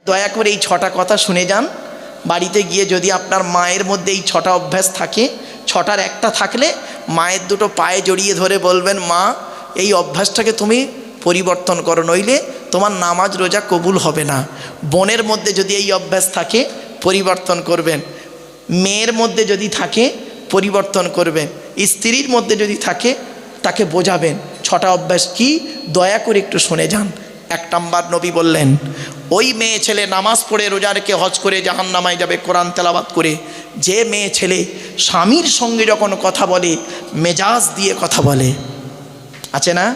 দয়া করে এই 6টা কথা শুনে যান। বাড়িতে গিয়ে যদি আপনার মায়ের মধ্যে এই 6টা অভ্যাস থাকে, 6টার একটা থাকলে মায়ের দুটো পায়ে জড়িয়ে ধরে বলবেন, মা এই অভ্যাসটাকে তুমি পরিবর্তন করো, নইলে তোমার নামাজ রোজা কবুল হবে না। বোনের মধ্যে যদি এই অভ্যাস থাকে পরিবর্তন করবেন, মেয়ের মধ্যে যদি থাকে পরিবর্তন করবেন, স্ত্রীর মধ্যে যদি থাকে তাকে বোঝাবেন। 6টা অভ্যাস কি দয়া করে একটু শুনে যান। 1 নম্বর নবী বললেন, ওই মেয়ে ছেলে নামাজ পড়ে রোজা রেখে হজ করে জাহান্নামায় যাবে কোরআন তেলাওয়াত করে। যে মেয়ে ছেলে স্বামীর সঙ্গে যখন কথা বলে মেজাজ দিয়ে কথা বলে, আছে না?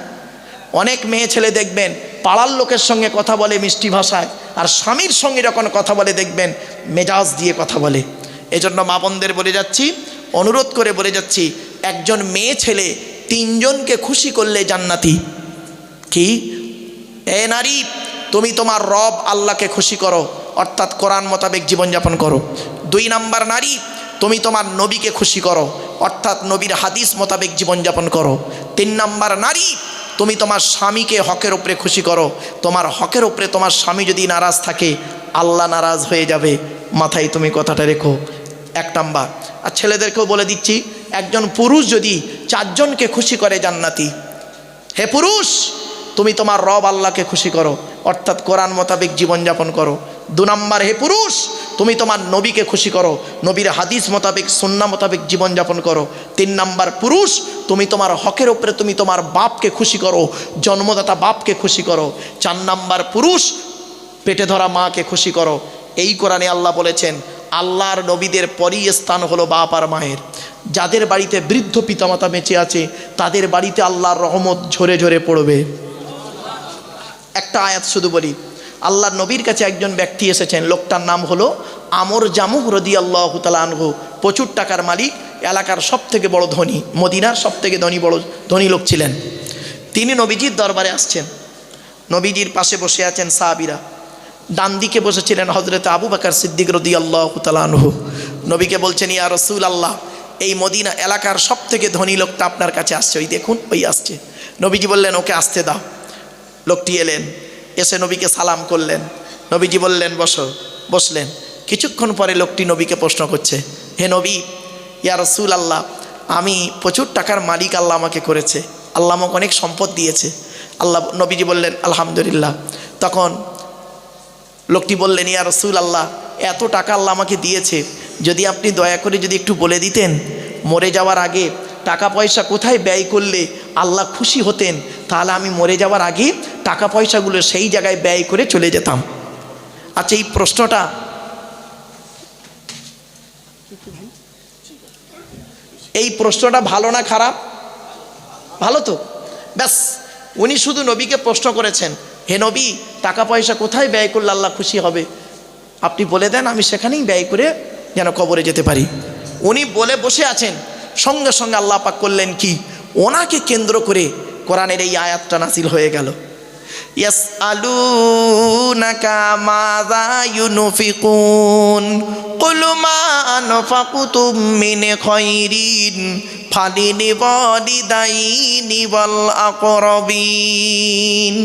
অনেক মেয়ে ছেলে দেখবেন পাড়ার লোকের সঙ্গে কথা বলে মিষ্টি ভাষায়, আর স্বামীর সঙ্গে যখন কথা বলে দেখবেন মেজাজ দিয়ে কথা বলে। এজন্য মা বোনদের বলে যাচ্ছি, অনুরোধ করে বলে যাচ্ছি, একজন মেয়ে ছেলে 3 জনকে খুশি করলে জান্নাতি। কি? এ নারী, তুমি তোমার রব আল্লাহকে খুশি করো, অর্থাৎ কোরআন মোতাবেক জীবনযাপন করো। 2 নম্বর নারী, তুমি তোমার নবীকে খুশি করো, অর্থাৎ নবীর হাদিস মোতাবেক জীবনযাপন করো। 3 নম্বর নারী, তুমি তোমার স্বামীকে হকের উপরে খুশি করো। তোমার হকের উপরে তোমার স্বামী যদি নারাজ থাকে আল্লাহ নারাজ হয়ে যাবে, মাথায় তুমি কথাটা রেখো। 1 নম্বর। আর ছেলেদেরকেও বলে দিচ্ছি, একজন পুরুষ যদি 4 জনকে খুশি করে জান্নাতি। হে পুরুষ, তুমি তোমার রব আল্লাহকে খুশি করো, অর্থাৎ কোরআন মোতাবেক জীবনযাপন করো। 2 নম্বর, হে পুরুষ, তুমি তোমার নবীকে খুশি করো, নবীর হাদিস মোতাবেক সুন্নাহ মোতাবেক জীবনযাপন করো। 3 নম্বর, পুরুষ, তুমি তোমার হকের উপরে তুমি তোমার বাপকে খুশি করো, জন্মদাতা বাপকে খুশি করো। 4 নম্বর, পুরুষ, পেটে ধরা মাকে খুশি করো। এই কোরআনে আল্লাহ বলেছেন, আল্লাহর নবীদের পরই স্থান হলো বাপ আর মায়ের। যাদের বাড়িতে বৃদ্ধ পিতামাতা বেঁচে আছে তাদের বাড়িতে আল্লাহর রহমত ঝরে ঝরে পড়বে। একটা আয়াত শুধু বলি, আল্লাহর নবীর কাছে একজন ব্যক্তি এসেছেন, লোকটার নাম হলো আমর জামুহ রাদিয়াল্লাহু তাআলা আনহু। প্রচুর টাকার মালিক, এলাকার সবথেকে বড় ধনী, মদিনার সবথেকে ধনী লোক ছিলেন। তিনি নবীজির দরবারে আসছেন। নবীজির পাশে বসে আছেন সাহাবীরা, ডান দিকে বসেছিলেন হযরত আবু বকর সিদ্দিক রাদিয়াল্লাহু তাআলা আনহু। নবীকে বলছেন, ইয়া রাসূলুল্লাহ, এই মদিনা এলাকার সবথেকে ধনী লোকটা আপনার কাছে আসছে, ওই দেখুন ওই আসছে। নবীজি বললেন, ওকে আসতে দাও। লোকটি এলেন, এসে নবীকে সালাম করলেন। নবীজি বললেন, বসো। বসলেন। কিছুক্ষণ পরে লোকটি নবীকে প্রশ্ন করছে, হে নবী, ইয়া রাসূলুল্লাহ, আমি প্রচুর টাকার মালিক আল্লাহ আমাকে করেছে, আল্লাহ আমাকে অনেক সম্পদ দিয়েছে। নবীজি বললেন, আলহামদুলিল্লাহ। তখন লোকটি বললেন, ইয়া রাসূলুল্লাহ, এত টাকা আল্লাহ আমাকে দিয়েছে, যদি আপনি দয়া করে যদি একটু বলে দিতেন মরে যাওয়ার আগে টাকা পয়সা কোথায় ব্যয় করলে আল্লাহ খুশি হতেন, তাহলে আমি মরে যাওয়ার আগে টাকা পয়সাগুলো সেই জায়গায় ব্যয় করে চলে যেতাম। আচ্ছা, এই প্রশ্নটা ভালো না খারাপ? ভালো তো। ব্যাস, উনি শুধু নবীকে প্রশ্ন করেছেন, হে নবী, টাকা পয়সা কোথায় ব্যয় করলে আল্লাহ খুশি হবে, আপনি বলে দেন, আমি সেখানেই ব্যয় করে যেন কবরে যেতে পারি। উনি বলে বসে আছেন, সঙ্গে সঙ্গে আল্লাহ পাক করলেন কি, ওনাকে কেন্দ্র করে কোরআনের এই আয়াতটা নাযিল হয়ে গেল। ইয়াসআলুনাকা মাযা ইউনফিকুন কুল মা আনফাকতুম মিন খায়রিন ফালিওয়ালিদাইনি ওয়াল আকরাবিন।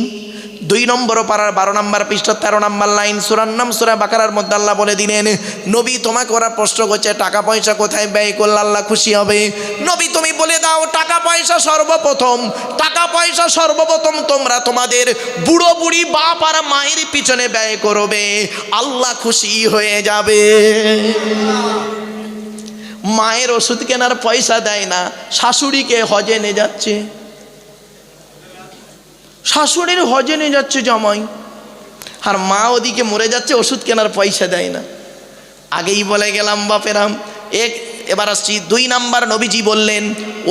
2 নম্বর পারার 12 নম্বর পৃষ্ঠা 13 নম্বর লাইন, সূরার নাম সূরা বাকারার মধ্যে আল্লাহ বলে দিলেন, নবী, তোমাকে ওরা প্রশ্ন করছে টাকা পয়সা কোথায় ব্যয় করলে আল্লাহ খুশি হবে। নবী, তুমি বলে দাও, টাকা পয়সা সর্বপ্রথম তোমরা তোমাদের বুড়ো বুড়ি বাপ আর মায়ের পিছনে ব্যয় করবে, আল্লাহ খুশি হয়ে যাবে। মায়ের ওষুধ কেনার পয়সা দেয় না, শাশুড়িকে হজে নিয়ে যাচ্ছে, শাশুড়ির হজে নিয়ে যাচ্ছে জামাই, আর মা ওদিকে মরে যাচ্ছে, ওষুধ কেনার পয়সা দেয় না। আগেই বলে গেলাম বাপেরাম। এবার আসছি 2 নাম্বার, নবীজি বললেন,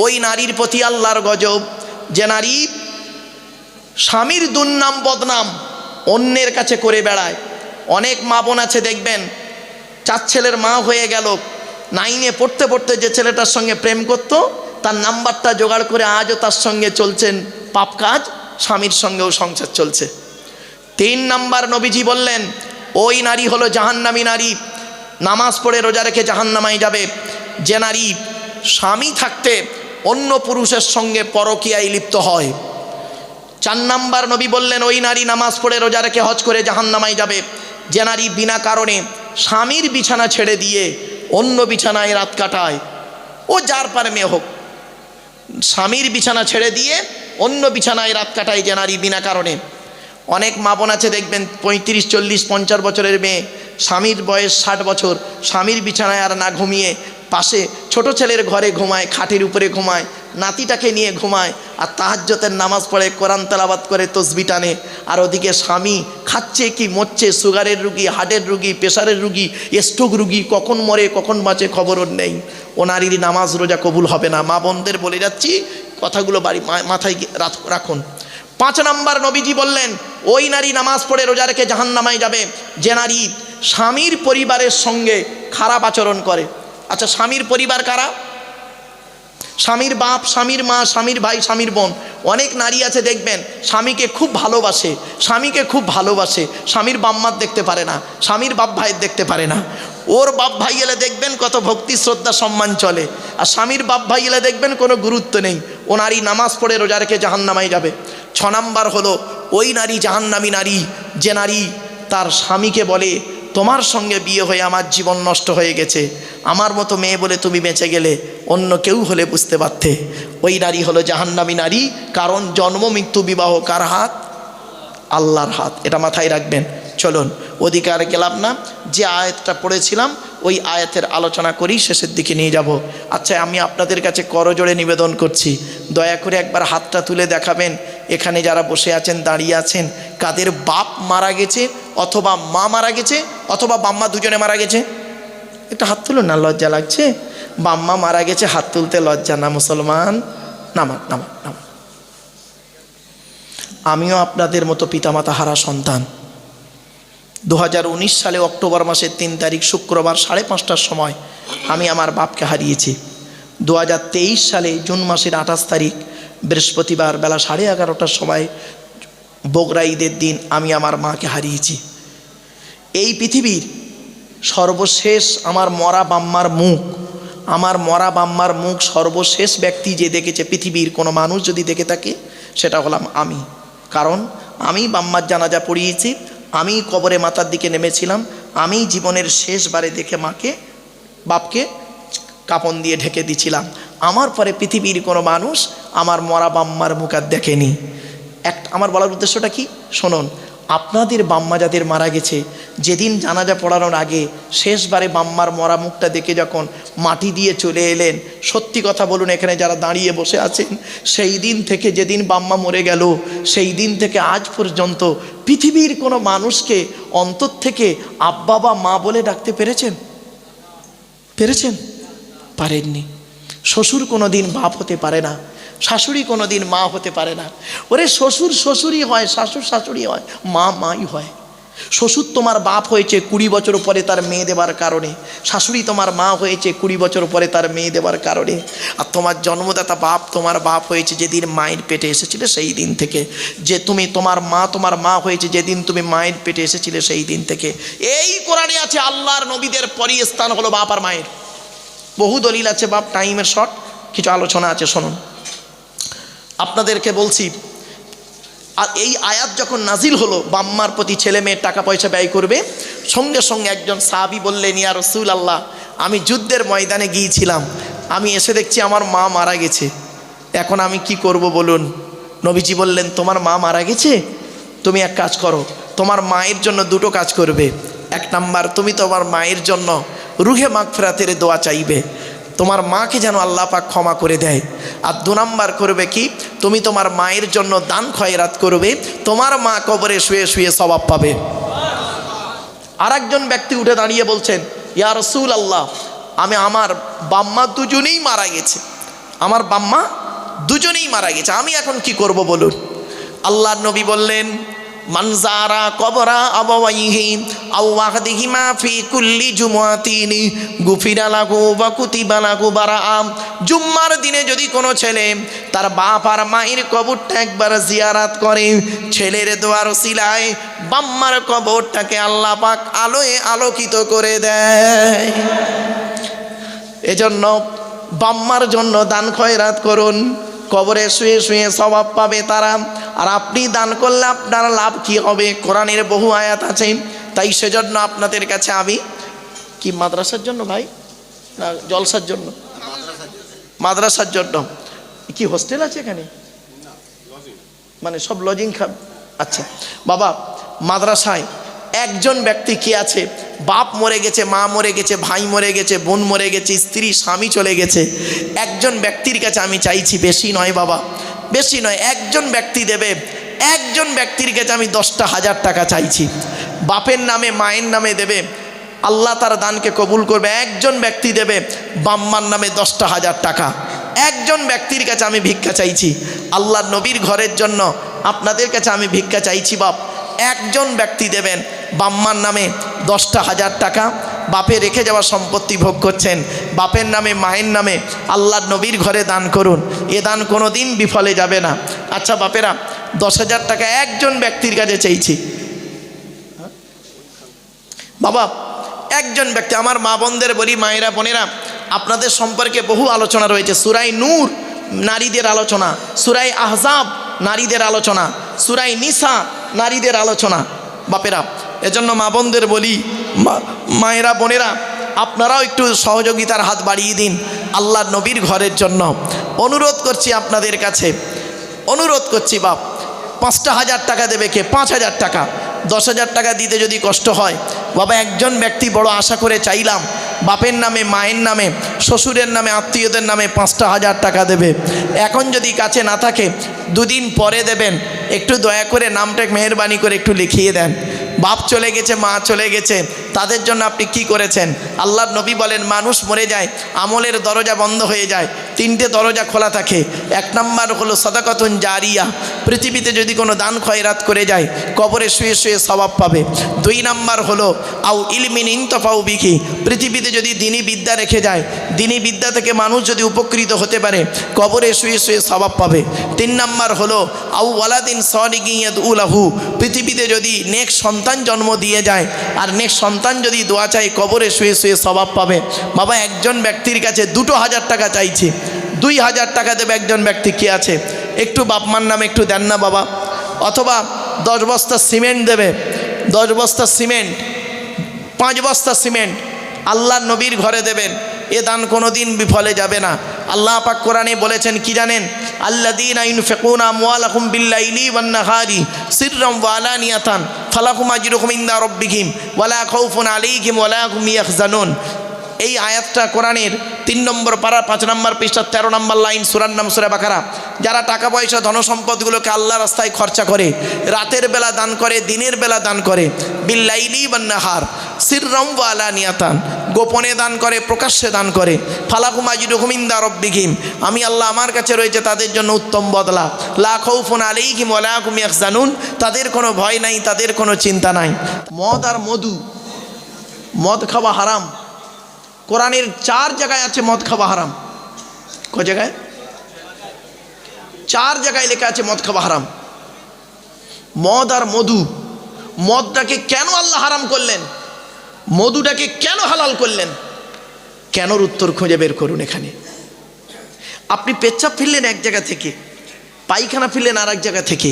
ওই নারীর প্রতি আল্লাহর গজব, যে নারী স্বামীর দুর্নাম বদনাম অন্যের কাছে করে বেড়ায়। অনেক মা বোন আছে দেখবেন, 4 ছেলের মা হয়ে গেল, 9-এ পড়তে পড়তে যে ছেলেটার সঙ্গে প্রেম করত তার নাম্বারটা জোগাড় করে আজও তার সঙ্গে চলছেন পাপ কাজ, স্বামীর সঙ্গেও সংসার চলছে। 3 নাম্বার, নবীজি বললেন, ওই নারী হলো জাহান্নামী নারী, নামাজ পড়ে রোজা রেখে জাহান্নামায় যাবে। যে নারী স্বামী থাকতে অন্য পুরুষের সঙ্গে পরকীয়ায় লিপ্ত হয়। 4 নাম্বার, নবী বললেন, ওই নারী নামাজ পড়ে রোজা রেখে হজ করে জাহান্নামায় যাবে। যে নারী বিনা কারণে স্বামীর বিছানা ছেড়ে দিয়ে অন্য বিছানায় রাত কাটায়, ও যার পারে মেয়ে হোক, স্বামীর বিছানা ছেড়ে দিয়ে অন্য বিছানায় রাত কাটায় যে নারী বিনা কারণে। অনেক মা বোন আছে দেখবেন 35, 40, 50 বছরের মেয়ে, স্বামীর বয়স 60 বছর, স্বামীর বিছানায় আর না ঘুমিয়ে পাশে ছোট ছেলের ঘরে ঘুমায়, খাটের উপরে ঘুমায়, নাতিটাকে নিয়ে ঘুমায়, আর তাহাজ্জুদের নামাজ পড়ে, কোরআন তেলাওয়াত করে, তসবিহ টানে, আর ওদিকে স্বামী খাচ্ছে কি মরছে, সুগারের রুগী, হার্টের রুগী, প্রেশারের রুগী, স্ট্রোক রুগী, কখন মরে কখন বাঁচে খবরও নেই। ও নারীর নামাজ রোজা কবুল হবে না। মা বোনদের বলে যাচ্ছি, কথাগুলো বাড়ি মাথায় রাখুন। 5 নাম্বার নবীজি বললেন, ওই নারী নামাজ পড়ে রোজা রেখে জাহান্নামে যাবে যে নারী স্বামীর পরিবারের সঙ্গে খারাপ আচরণ করে। আচ্ছা, স্বামীর পরিবার কারা? স্বামীর বাপ, স্বামীর মা, স্বামীর ভাই, স্বামীর বোন। অনেক নারী আছে দেখবেন স্বামীকে খুব ভালোবাসে, স্বামীকে খুব ভালোবাসে, স্বামীর বাম্মার দেখতে পারে না, স্বামীর বাপ ভাইয়ের দেখতে পারে না। ওর বাপ ভাই এলে দেখবেন কত ভক্তি শ্রদ্ধা সম্মান চলে, আর স্বামীর বাপ ভাই এলে দেখবেন কোনো গুরুত্ব নেই। ও নারী নামাজ পড়ে রোজা রেখে জাহান্নামে যাবে। 6 নাম্বার হলো ওই নারী জাহান্নামী নারী যে নারী তার স্বামীকে বলে, তোমার সঙ্গে বিয়ে হয়ে আমার জীবন নষ্ট হয়ে গেছে, আমার মতো মেয়ে বলে তুমি বেঁচে গেলে, অন্য কেউ হলে বুঝতে পারতে। ওই নারী হলো জাহান্নামী নারী। কারণ জন্ম মৃত্যু বিবাহ কার হাত? আল্লাহর হাত। এটা মাথায় রাখবেন। চলুন ওদিকে আর গেলাম না, যে আয়াতটা পড়েছিলাম ওই আয়াতের আলোচনা করি, শেষের দিকে নিয়ে যাব। আচ্ছা, আমি আপনাদের কাছে করজোড়ে নিবেদন করছি, দয়া করে একবার হাতটা তুলে দেখাবেন এখানে যারা বসে আছেন, দাঁড়িয়ে আছেন, কাদের বাপ মারা গেছে অথবা মা মারা গেছে অথবা বাম্মা দুজনে মারা গেছে? একটা হাত তুলুন না, লজ্জা লাগছে। বাম্মা মারা গেছে, হাত তুলতে লজ্জা না মুসলমান? নামান নামান নামান। আমিও আপনাদের মতো পিতামাতা হারা সন্তান। 2019 সালে অক্টোবর মাসের 3 তারিখ শুক্রবার 5:30টার সময় আমি আমার বাপকে হারিয়েছি। 2023 সালে জুন মাসের 28 তারিখ বৃহস্পতিবার বেলা 11:30টার সময় বগরা ঈদের দিন আমি আমার মাকে হারিয়েছি। এই পৃথিবীর সর্বশেষ আমার মরা বাম্মার মুখ সর্বশেষ ব্যক্তি যে দেখেছে পৃথিবীর কোনো মানুষ যদি দেখে থাকে, সেটা হলাম আমি। কারণ আমি বাম্মার জানাজা পড়িয়েছি, আমি কবরে মাথার দিকে নেমেছিলাম, আমি জীবনের শেষবারে দেখে বাপকে কাপন দিয়ে ঢেকে দিছিলাম। আমার পরে পৃথিবীর কোনো মানুষ আমার মরা বাম্মার মুখ আর দেখেনি। আমার বলার উদ্দেশ্যটা কি শুনুন, আপনাদের বাম্মা যাদের মারা গেছে, যেদিন জানাজা পড়ানোর আগে শেষবারে বাম্মার মরা মুখটা দেখে যখন মাটি দিয়ে চলে এলেন, সত্যি কথা বলুন, এখানে যারা দাঁড়িয়ে বসে আছেন, সেই দিন থেকে, যেদিন বাম্মা মরে গেল, সেই দিন থেকে আজ পর্যন্ত পৃথিবীর কোনো মানুষকে অন্তর থেকে আব্বা বা মা বলে ডাকতে পেরেছেন? পারেননি। শ্বশুর কোনো দিন বাপ হতে পারে না, শাশুড়ি কোনো দিন মা হতে পারে না। ওরে শ্বশুর শ্বশুরই হয়, শাশুর শাশুড়ি হয়, মা মাই হয়। শ্বশুর তোমার বাপ হয়েছে 20 বছর পরে তার মেয়ে দেবার কারণে, শাশুড়ি তোমার মা হয়েছে 20 বছর পরে তার মেয়ে দেবার কারণে, আর তোমার জন্মদাতা বাপ তোমার বাপ হয়েছে যেদিন মায়ের পেটে এসেছিলে সেই দিন থেকে, যে তোমার মা হয়েছে যেদিন তুমি মায়ের পেটে এসেছিলে সেই দিন থেকে। এই কোরআনে আছে আল্লাহর নবীদের পরই স্থান হলো বাপ আর মায়ের। বহু দলিল আছে, বাপ টাইমের শর্ট, কিছু আলোচনা আছে শুনুন। আপনাদেরকে বলছি, আর এই আয়াত যখন নাজিল হলো বাম্মার প্রতি ছেলে মেয়ের টাকা পয়সা ব্যয় করবে, সঙ্গে সঙ্গে একজন সাহাবী বললেন, ইয়া রাসূলুল্লাহ, আমি যুদ্ধের ময়দানে গিয়েছিলাম, আমি এসে দেখছি আমার মা মারা গেছে, এখন আমি কি করব বলুন? নবীজি বললেন, তোমার মা মারা গেছে, তুমি এক কাজ করো, তোমার মায়ের জন্য 2টো কাজ করবে। 1 নাম্বার, তুমি তোমার মায়ের জন্য রুহে মাগফিরাতের দোয়া চাইবে, তোমার মাকে যেন আল্লাহ পাক ক্ষমা করে দেয়। আর 2 নাম্বার করবে কি, তুমি তোমার মায়ের জন্য দান খয়রাত করবে, তোমার মা কবরে শুয়ে শুয়ে সওয়াব পাবে। আর একজন ব্যক্তি উঠে দাঁড়িয়ে বলছেন, ইয়া রাসূলুল্লাহ, আমার বাম্মা দুজনেই মারা গেছে, আমি এখন কি করব বলুন? আল্লাহর নবী বললেন, মানজারা কবরা আবাওয়াইহি আও ওয়াহদিহিমা ফি কুল্লি জুমআতিন গুফিরা লাহু ওয়া কুতিবা লাহু বারাআম। জুম্মার দিনে যদি কোনো ছেলে তার বাপ আর মায়ের কবরটা একবার জিয়ারত করে, ছেলের দোয়ার ওসিলায় বাম্মার কবরটাকে আল্লাহ পাক আলোয় আলোকিত করে দেয়। এজন্য বাম্মার জন্য দান খয়রাত করুন, কবরে শুয়ে শুয়ে সওয়াব পাবে তারা। আর আপনি দান করলে আপনার লাভ কি হবে? কোরআনের বহু আয়াত আছে, তাই সেজন্য আপনাদের কাছে আমি কি মাদ্রাসার জন্য ভাই না জলসার জন্য? মাদ্রাসার জন্য। কি হোস্টেল আছে এখানে? মানে সব লজিং আচ্ছা বাবা, মাদ্রাসায় একজন ব্যক্তি কি আছে, বাপ মরে গেছে, মা মরে গেছে, ভাই মরে গেছে, বোন মরে গেছে, স্ত্রী স্বামী চলে গেছে, একজন ব্যক্তির কাছে আমি চাইছি, বেশি নয় বাবা, বেশি নয়, একজন ব্যক্তি দেবে, একজন ব্যক্তির কাছে আমি 10,000 টাকা চাইছি। বাপের নামে মায়ের নামে দেবে, আল্লাহ তার দানকে কবুল করবে। একজন ব্যক্তি দেবে বাম্মার নামে 10,000 টাকা। একজন ব্যক্তির কাছে আমি ভিক্ষা চাইছি, আল্লাহ নবীর ঘরের জন্য আপনাদের কাছে আমি ভিক্ষা চাইছি বাপ। একজন ব্যক্তি দেবেন বাম্মার নামে 10,000 টাকা। বাপে রেখে যাওয়া সম্পত্তি ভোগ করছেন, বাপের নামে মায়ের নামে আল্লাহ নবীর ঘরে দান করুন, এ দান কোনো দিন বিফলে যাবে না। আচ্ছা বাপেরা, 10,000 টাকা একজন ব্যক্তির কাছে চাইছি বাবা, একজন ব্যক্তি। আমার মা বোনদের বলি, মায়েরা বোনেরা, আপনাদের সম্পর্কে বহু আলোচনা রয়েছে। সূরা নূর নারীদের আলোচনা, সূরা আহজাব নারীদের আলোচনা, সূরা নিসা নারীদের আলোচনা বাপেরা। এজন্য মা বোনদের বলি, মায়েরা বোনেরা, আপনারাও একটু সহযোগিতার হাত বাড়িয়ে দিন আল্লাহ নবীর ঘরের জন্য। অনুরোধ করছি আপনাদের কাছে, অনুরোধ করছি বাপ। 5,000 টাকা দেবে কে? 5,000 টাকা। 10,000 টাকা দিতে যদি কষ্ট হয় বাবা, একজন ব্যক্তি বড় আশা করে চাইলাম, বাপের নামে মায়ের নামে শ্বশুরের নামে আত্মীয়দের নামে 5,000 টাকা দেবে। এখন যদি কাছে না থাকে 2 দিন পরে দেবেন, একটু দয়া করে নামটা মেহেরবানি করে একটু লিখিয়ে দেন। বাপ চলে গেছে, মা চলে গেছে, তাদের জন্য আপনি কি করেছেন? আল্লাহর নবী বলেন, মানুষ মরে যায়, আমলের দরজা বন্ধ হয়ে যায়, 3টে দরজা খোলা থাকে। 1 নম্বর হলো সাদাকাতুন জারিয়া, পৃথিবীতে যদি কোনো দান খয়রাত করে যায় কবরে শুয়ে শুয়ে সওয়াব পাবে। 2 নম্বর হলো আউ ইলমিন ইনতাফাউ বিহি, পৃথিবীতে যদি দ্বীনি বিদ্যা রেখে যায়, দ্বীনি বিদ্যা থেকে মানুষ যদি উপকৃত হতে পারে কবরে শুয়ে শুয়ে সওয়াব পাবে। 3 নম্বর হলো আউ ওয়ালাদিন সালিহিন ইয়াদউ লাহু, পৃথিবীতে যদি নেক সন্তান জন্ম দিয়ে যায় আর নেক সন্তান যদি দোয়া চায় কবরে শুয়ে শুয়ে সওয়াব পাবে। বাবা, একজন ব্যক্তির কাছে 2,000 টাকা চাইছি, 2,000 টাকা দেবে একজন ব্যক্তি। কি আছে? একটু বাপমার নামে একটু দেন না বাবা। অথবা 10 বস্তা সিমেন্ট দেবে, 10 বস্তা সিমেন্ট, 5 বস্তা সিমেন্ট আল্লাহ নবীর ঘরে দেবেন। এ দান কোনো দিন বিফলে যাবে না। আল্লাহ পাক কোরআনে বলেছেন কি জানেন? আল্লাযীনা ইউনফিকুনা আমওয়ালাহুম বিল্লাইলি ওয়ান নাহারি সিররাম ওয়া আলানিয়াতান ফালাহুম আজরুহুম ইনদা রাব্বিহিম ওয়ালা খাউফুন আলাইহিম ওয়ালা হুম ইয়াহজানুন। এই আয়াতটা কোরআনের 3 নম্বর পারা 5 নম্বর পৃষ্ঠা 13 নম্বর লাইন, সূরার নাম সূরা বাকারা। যারা টাকা পয়সা ধনসম্পদগুলোকে আল্লাহ রাস্তায় খরচা করে, রাতের বেলা দান করে, দিনের বেলা দান করে, বিল্লাইলি ওয়ান নাহার সিররাম ওয়া আলানিয়াতান, গোপনে দান করে, প্রকাশ্যে দান করে, ফালাহুম আজরুহুম ইনদা রাব্বিহিম, আমি আল্লাহ আমার কাছে রয়েছে তাদের জন্য উত্তম বদলা। লা খাউফুন আলাইহিম ওয়ালা হুম ইয়াহজানুন, তাদের কোনো ভয় নাই, তাদের কোনো চিন্তা নাই। মদ আর মধু, মদ খাওয়া হারাম। কোরআনের 4 জায়গায় আছে মদ খাওয়া হারাম। ক জায়গায়? 4 জায়গায় লেখা আছে মদ খাওয়া হারাম। মদ আর মধু, মদটাকে কেন আল্লাহ হারাম করলেন, মধুটাকে কেন হালাল করলেন? কেনর উত্তর খুঁজে বের করুন। এখানে আপনি পেচ্ছাপ ফিরলেন এক জায়গা থেকে, পায়খানা ফিরলেন আর এক জায়গা থেকে,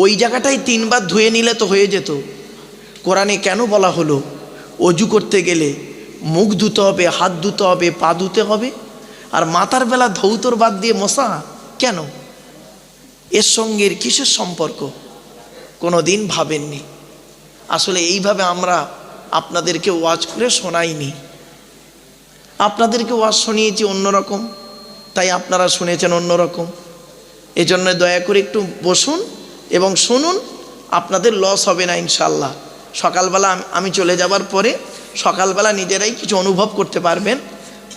ওই জায়গাটাই 3 বার ধুয়ে নিলে তো হয়ে যেত। কোরআনে কেন বলা হলো অজু করতে গেলে মুখ ধুতে হবে, হাত ধুতে হবে, পা ধুতে হবে, আর মাথার বেলা ধৌতর বাদ দিয়ে মশা কেন? এর সঙ্গে কিসের সম্পর্ক? কোনো দিন ভাবেননি। আসলে এইভাবে আমরা আপনাদেরকে ওয়াজ করে শোনাইনি, আপনাদেরকে ওয়াজ শুনিয়েছি অন্যরকম, তাই আপনারা শুনেছেন অন্যরকম। এজন্য দয়া করে একটু বসুন এবং শুনুন, আপনাদের লস হবে না ইনশাল্লাহ। সকালবেলা আমি চলে যাবার পরে সকালবেলা নিজেরাই কিছু অনুভব করতে পারবেন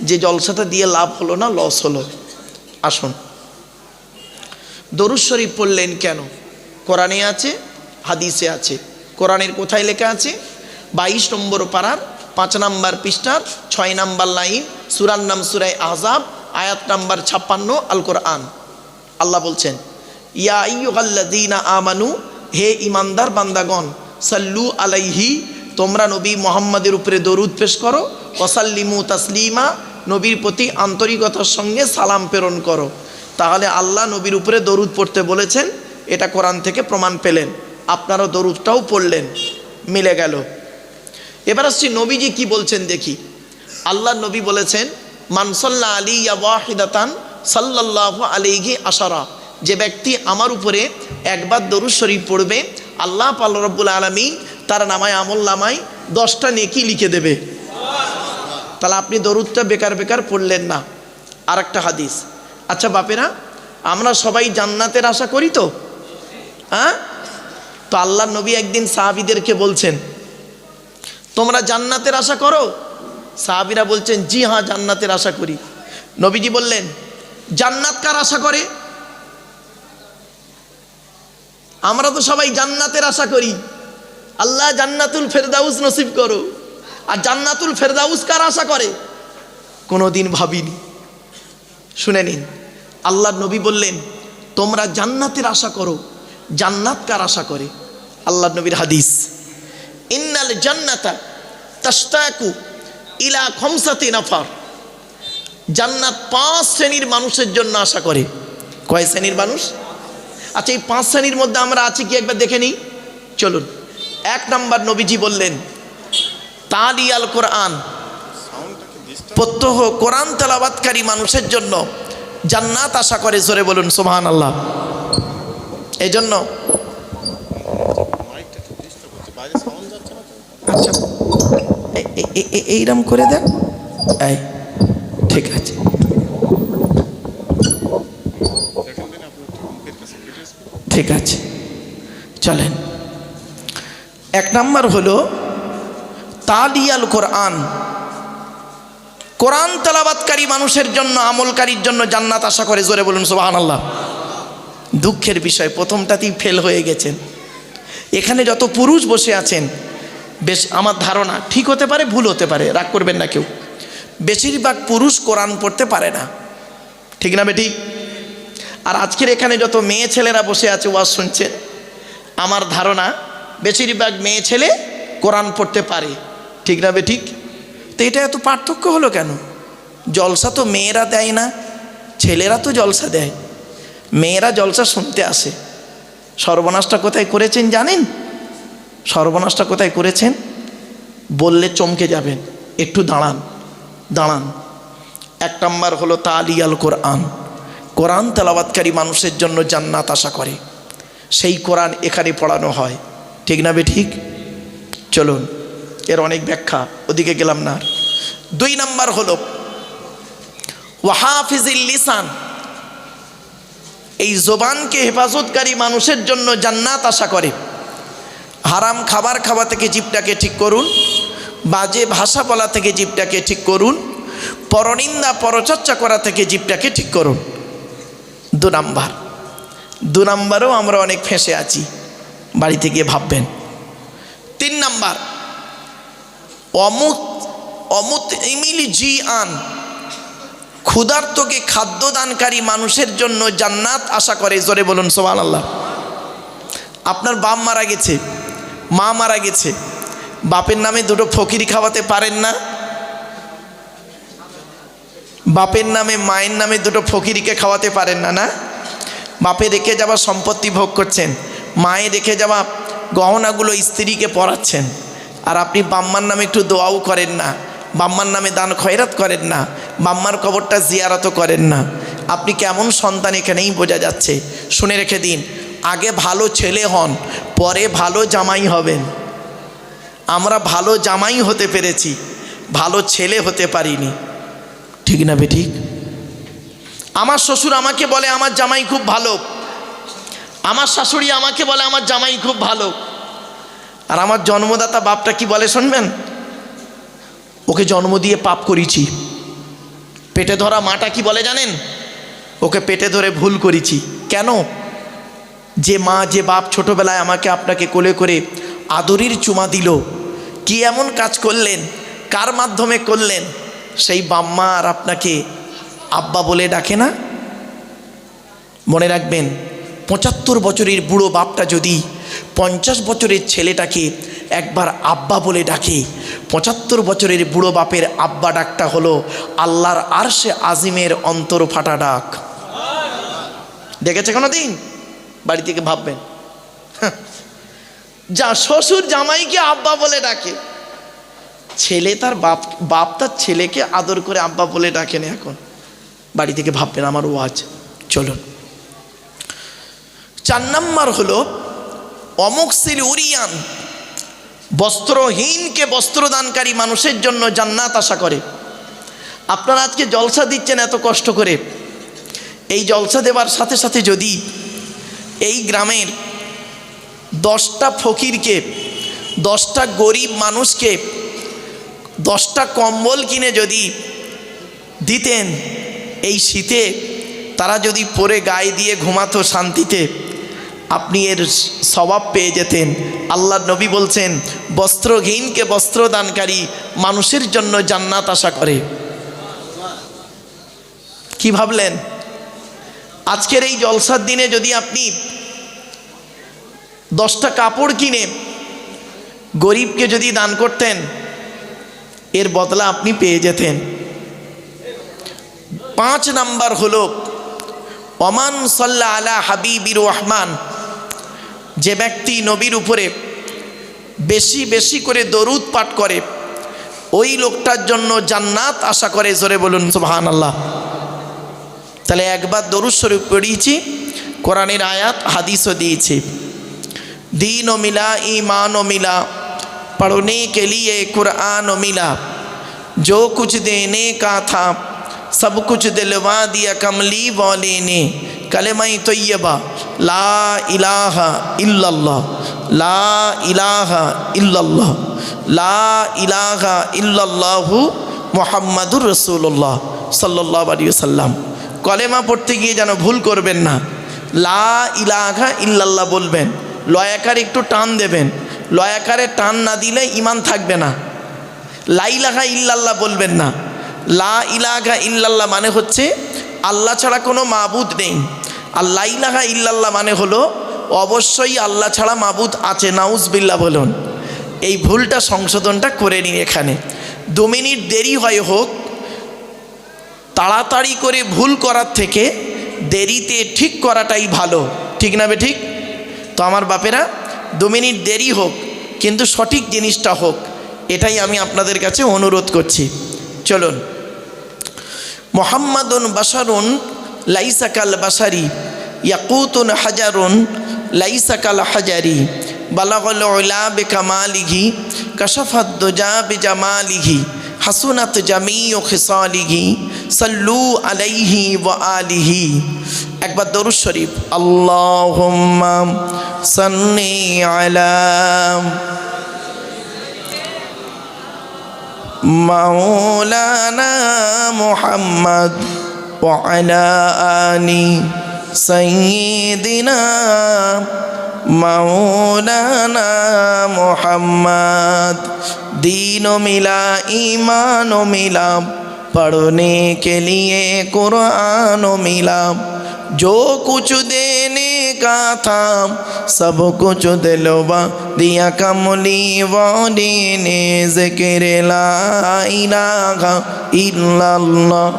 যে জলসাটা দিয়ে লাভ হলো না, লস হলো। আসুন, দরুদ শরীফ পড়লেন কেন? কোরআনে আছে, হাদিসে আছে। কোরআনের কোথায় লেখা আছে? 22 নম্বর পারার 5 নম্বর পৃষ্ঠার 6 নম্বর লাইন, সূরার নাম সূরা আহজাব, আয়াত নাম্বার 56, আল কোরআন। আল্লাহ বলছেন, ইয়া আইয়ুহাল্লাযীনা আমানু, হে ইমানদার বান্দাগণ, সাল্লু আলাইহি, তোমরা নবী মুহাম্মাদের উপরে দরুদ পেশ করো, ওয়াসাল্লিমু তাসলিমা, নবীর প্রতি আন্তরিকতার সঙ্গে সালাম প্রেরণ করো। তাহলে আল্লাহ নবীর উপরে দরুদ পড়তে বলেছেন, এটা কোরআন থেকে প্রমাণ পেলেন। আপনারা দরুদটাও পড়লেন, মিলে গেল। এবার আসছি নবীজি কি বলছেন দেখি। আল্লাহ নবী বলেছেন, মান সাল্লা আলাইয়া ওয়াহিদাতান সাল্লাল্লাহু আলাইহি আশারা, যে ব্যক্তি আমার উপরে একবার দরুদ শরীফ পড়বে, আল্লাহ পাক রব্বুল আলামিন তার নামায় আমল নামায় 10টা নেকি লিখে দেবে। তাহলে আপনি দরুদটা বেকার বেকার পড়লেন না। আর একটা হাদিস। আচ্ছা বাপেরা, আমরা সবাই জান্নাতের আশা করি তো? হ্যাঁ, তো আল্লাহ নবী একদিন সাহাবীদেরকে বলছেন, তোমরা জান্নাতের আশা করো? সাহাবীরা বলছেন, জি হ্যাঁ, জান্নাতের আশা করি। নবীজি বললেন, জান্নাত কার আশা করে? আমরা তো সবাই জান্নাতের আশা করি, আল্লাহ জান্নাতুল ফেরদাউস নসিব করো। আর জান্নাতুল ফেরদাউস কার আশা করে? কোনোদিন ভাবিনি। শুনে নিন, আল্লাহ নবী বললেন, তোমরা জান্নাতের আশা করো। জান্নাত কার আশা করে? আল্লাহ নবীর হাদিস, ইন্নাল জান্নাতা তাশতাকু ইলা খামসাতি নাফার, জান্নাত 5 শ্রেণীর মানুষের জন্য আশা করে। কয় শ্রেণীর মানুষ? আচ্ছা, এই 5 শ্রেণীর মধ্যে আমরা আছি কি একবার দেখে নিই, চলুন। 1 নম্বর নবীজি বললেন, তালিয়াল কোরআন, প্রত্যহ কোরআন তেলাওয়াতকারী মানুষের জন্য জান্নাত আশা করে। জোরে বলুন সুবহানাল্লাহ। এই জন্য আচ্ছা এইরকম করে দেন, এই ঠিক আছে। ঠিক আছে, চলেন। 1 নম্বর হলো তালিয়াল কোরআন, কোরআন তেলাওয়াতকারী মানুষের জন্য, আমলকারীর জন্য জান্নাত আশা করে। জোরে বলুন সুবহানাল্লাহ। দুঃখের বিষয়, প্রথমটাতেই ফেল হয়ে গেছেন। এখানে যত পুরুষ বসে আছেন, বেশ আমার ধারণা ঠিক হতে পারে, ভুল হতে পারে, রাগ করবেন না কেউ, বেশিরভাগ পুরুষ কোরআন পড়তে পারে না, ঠিক না বেঠিক? আর আজকের এখানে যত মেয়ে ছেলেরা বসে আছে ওয়াজ শুনছেন, আমার ধারণা বেশিরভাগ মেয়ে ছেলে কোরআন পড়তে পারে, ঠিক না বেঠিক? তো এটা এত পার্থক্য হলো কেন? জলসা তো মেয়েরা দেয় না, ছেলেরা তো জলসা দেয়। মেয়েরা জলসা শুনতে আসে। সর্বনাশটা কোথায় করেছেন জানেন? সর্বনাশটা কোথায় করেছেন বললে চমকে যাবেন। একটু দাঁড়ান দাঁড়ান। 1 নম্বর হলো তালিয়াল কোরআন, কোরআন তেলাওয়াতকারী মানুষের জন্য জান্নাত আশা করে। সেই কোরআন এখানে পড়ানো হয়, ঠিক না বেঠিক? চলুন, এর অনেক ব্যাখ্যা, ওদিকে গেলাম না। 2 নম্বর হলো ওয়াহাফিজিল লিসান, এই জবানকে হেফাজতকারী মানুষের জন্য জান্নাত আশা করে। হারাম খাবার খাওয়া থেকে জিভটাকে ঠিক করুন, বাজে ভাষা বলা থেকে জিভটাকে ঠিক করুন, পরনিন্দা পরচর্চা করা থেকে জিভটাকে ঠিক করুন। 2 নম্বর। 2 নম্বরেও আমরা অনেক ফেঁসে আছি, বাড়িতে গিয়ে ভাববেন। 3 নম্বর অমুত ইমিল জি আন, ক্ষুধার্তকে খাদ্যদানকারী মানুষের জন্য জান্নাত আশা করে। জোরে বলুন সুবহানাল্লাহ। আপনার বাপ মারা গেছে, মা মারা গেছে, বাপের নামে 2টো ফকির খাওয়াতে পারেন না? বাপের নামে মায়ের নামে 2টো ফকিরকে খাওয়াতে পারেন না? না, বাপে রেখে যাওয়া সম্পত্তি ভোগ করছেন, মায়ে রেখে যাওয়া গহনাগুলো স্ত্রীকে পরাচ্ছেন, আর আপনি বাম্মার নামে একটু দোয়াও করেন না, বাম্মার নামে দান খয়রাত করেন না, বাম্মার কবরটা জিয়ারতও করেন না। আপনি কেমন সন্তান এখানেই বোঝা যাচ্ছে। শুনে রেখে দিন, আগে ভালো ছেলে হন, পরে ভালো জামাই হবেন। আমরা ভালো জামাই হতে পেরেছি, ভালো ছেলে হতে পারিনি, ঠিক না বেঠিক? আমার শ্বশুর আমাকে বলে আমার জামাই খুব ভালো, আমার শাশুড়ি আমাকে বলে আমার জামাই খুব ভালো, আর আমার জন্মদাতা বাপটা কি বলে শুনবেন? ওকে জন্ম দিয়ে পাপ করেছি। পেটে ধরা মাটা কি বলে জানেন? ওকে পেটে ধরে ভুল করেছি। কেন? যে মা যে বাপ ছোটবেলায় আমাকে আপনাকে কোলে করে আদরের চুমা দিল, কি এমন কাজ করলেন, কার মাধ্যমে করলেন, সেই বাম্মা আর আপনাকে আব্বা বলে ডাকে না? মনে রাখবেন, 75 বছরের বুড়ো বাপটা যদি 50 বছরের ছেলেটাকে একবার আব্বা বলে ডাকে, 75 বছরের বুড়ো বাপের আব্বা ডাকটা হলো আল্লাহর আরশে আজিমের অন্তর ফাটা ডাক। দেখেছে কোনো দিন? বাড়ি থেকে ভাববেন। যা শ্বশুর জামাইকে আব্বা বলে ডাকে, ছেলে তার বাপ তার ছেলেকে আদর করে আব্বা বলে ডাকে না। এখন বাড়ি থেকে ভাববেন আমার ওয়াজ। চলুন, 4 নম্বর হলো অমুকসিল উরিয়ান, বস্ত্রহীনকে বস্ত্রদানকারী মানুষের জন্য জান্নাত আশা করে। আপনারা আজকে জলসা দিচ্ছেন এত কষ্ট করে, এই জলসা দেওয়ার সাথে সাথে যদি এই গ্রামের 10টা ফকিরকে, 10টা গরিব মানুষকে 10টা কম্বল কিনে যদি দিতেন, এই শীতে তারা যদি পরে গায়ে দিয়ে ঘুমাতো শান্তিতে, আপনি এর সওয়াব পেয়ে যেতেন। আল্লাহর নবী বলছেন বস্ত্রহীনকে বস্ত্রদানকারী মানুষের জন্য জান্নাত আশা করে। কি ভাবলেন? আজকের এই জলসার দিনে যদি আপনি 10টা কাপড় কিনে গরিবকে যদি দান করতেন, এর বদলা আপনি পেয়ে যেতেন। 5 নাম্বার হলো ওমান সাল্লা আলা হাবিবির রহমান, যে ব্যক্তি নবীর উপরে বেশি বেশি করে দরুদ পাঠ করে, ওই লোকটার জন্য জান্নাত আশা করে। জোরে বলুন সুবহানাল্লাহ। তাহলে একবার দরুদ শরীফ পড়িয়েছি, কোরআনের আয়াত হাদিসও দিয়েছি। दीन मिला ईमान मिला, पढ़ने के लिए कुरान मिला, जो कुछ देने का था सब कुछ दिलवा दिया कमली वाले ने। कलेमा तैयबा ला इलाहा इल्लल्लाह, ला इलाहा इल्लल्लाह, ला इलाहा इल्लल्लाहु मुहम्मदुर रसूलुल्लाह सल्लल्लाहु अलैहि वसल्लम। कलेमा पढ़ते गিয়ে যেন ভুল করবেন না, লা ইলাহা ইল্লাল্লাহ বলবেন, লয়াকার একটু টান দেবেন, লয়াকারে টান না দিলে ইমান থাকবে না। লা ইলাহা ইল্লাল্লাহ বলবেন না। লা ইলাহা ইল্লাল্লাহ মানে হচ্ছে আল্লাহ ছাড়া কোনো মাবুদ নেই, আর লা ইলাহা ইল্লাল্লাহ মানে হলো অবশ্যই আল্লাহ ছাড়া মাবুদ আছে। নাউজবিল্লাহ বলুন। এই ভুলটা সংশোধনটা করে নিন। এখানে 2 মিনিট দেরি হয় হোক, তাড়াতাড়ি করে ভুল করার থেকে দেরিতে ঠিক করাটাই ভালো, ঠিক না বে ঠিক? তো আমার বাপেরা 2 মিনিট দেরি হোক কিন্তু সঠিক জিনিসটা হোক, এটাই আমি আপনাদের কাছে অনুরোধ করছি। চলুন, মুহাম্মাদুন বাশারুন লাইসা কাল বাশারি, ইয়াকুতুন হাজারুন লাইসা কাল হাজারি, বালাগাল উলা বিকামালিহি, কাশাফাদ দুজা বিজামালিহি, হাসুনাত জামিউ খিসালিহি, সাল্লু আলাইহি ওয়া আলিহি। একবার দরুদ শরীফ। আল্লাহুম্মা সাল্লি আলা মাওলানা মুহাম্মদ ওয়া আলা আলি সাইয়্যিদিনা মাওলানা मुहम्मद। दीन मिला ईमान मिला, पढ़ने के लिए कुरान मिला, जो कुछ देने का था सब कुछ दिलवा दिया कमली वाली ने। ज़िक्र ला इलाहा इल्लल्लाह।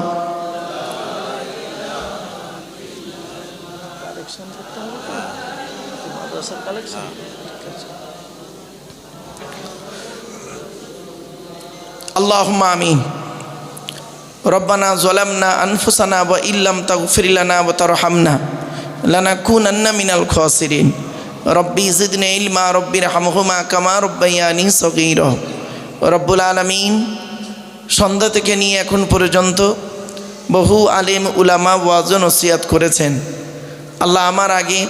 अल्लाहुम्मा आमीन। रब्बना ज़लमना अनफुसना व इल्लम तगफिर लना व तरहमना लनकुनन्ना मिनल खासिरिन। रब्बी ज़िदनी इल्मा रब्बिरहमहुमा कमा रब्बयानी सगीरा। रब्बुल आलमीन সন্ধ্যা থেকে নিয়ে এখন পর্যন্ত বহু আলেম উলামা ওয়াজ ও নসিহত করেছেন। আল্লাহ আমার আগে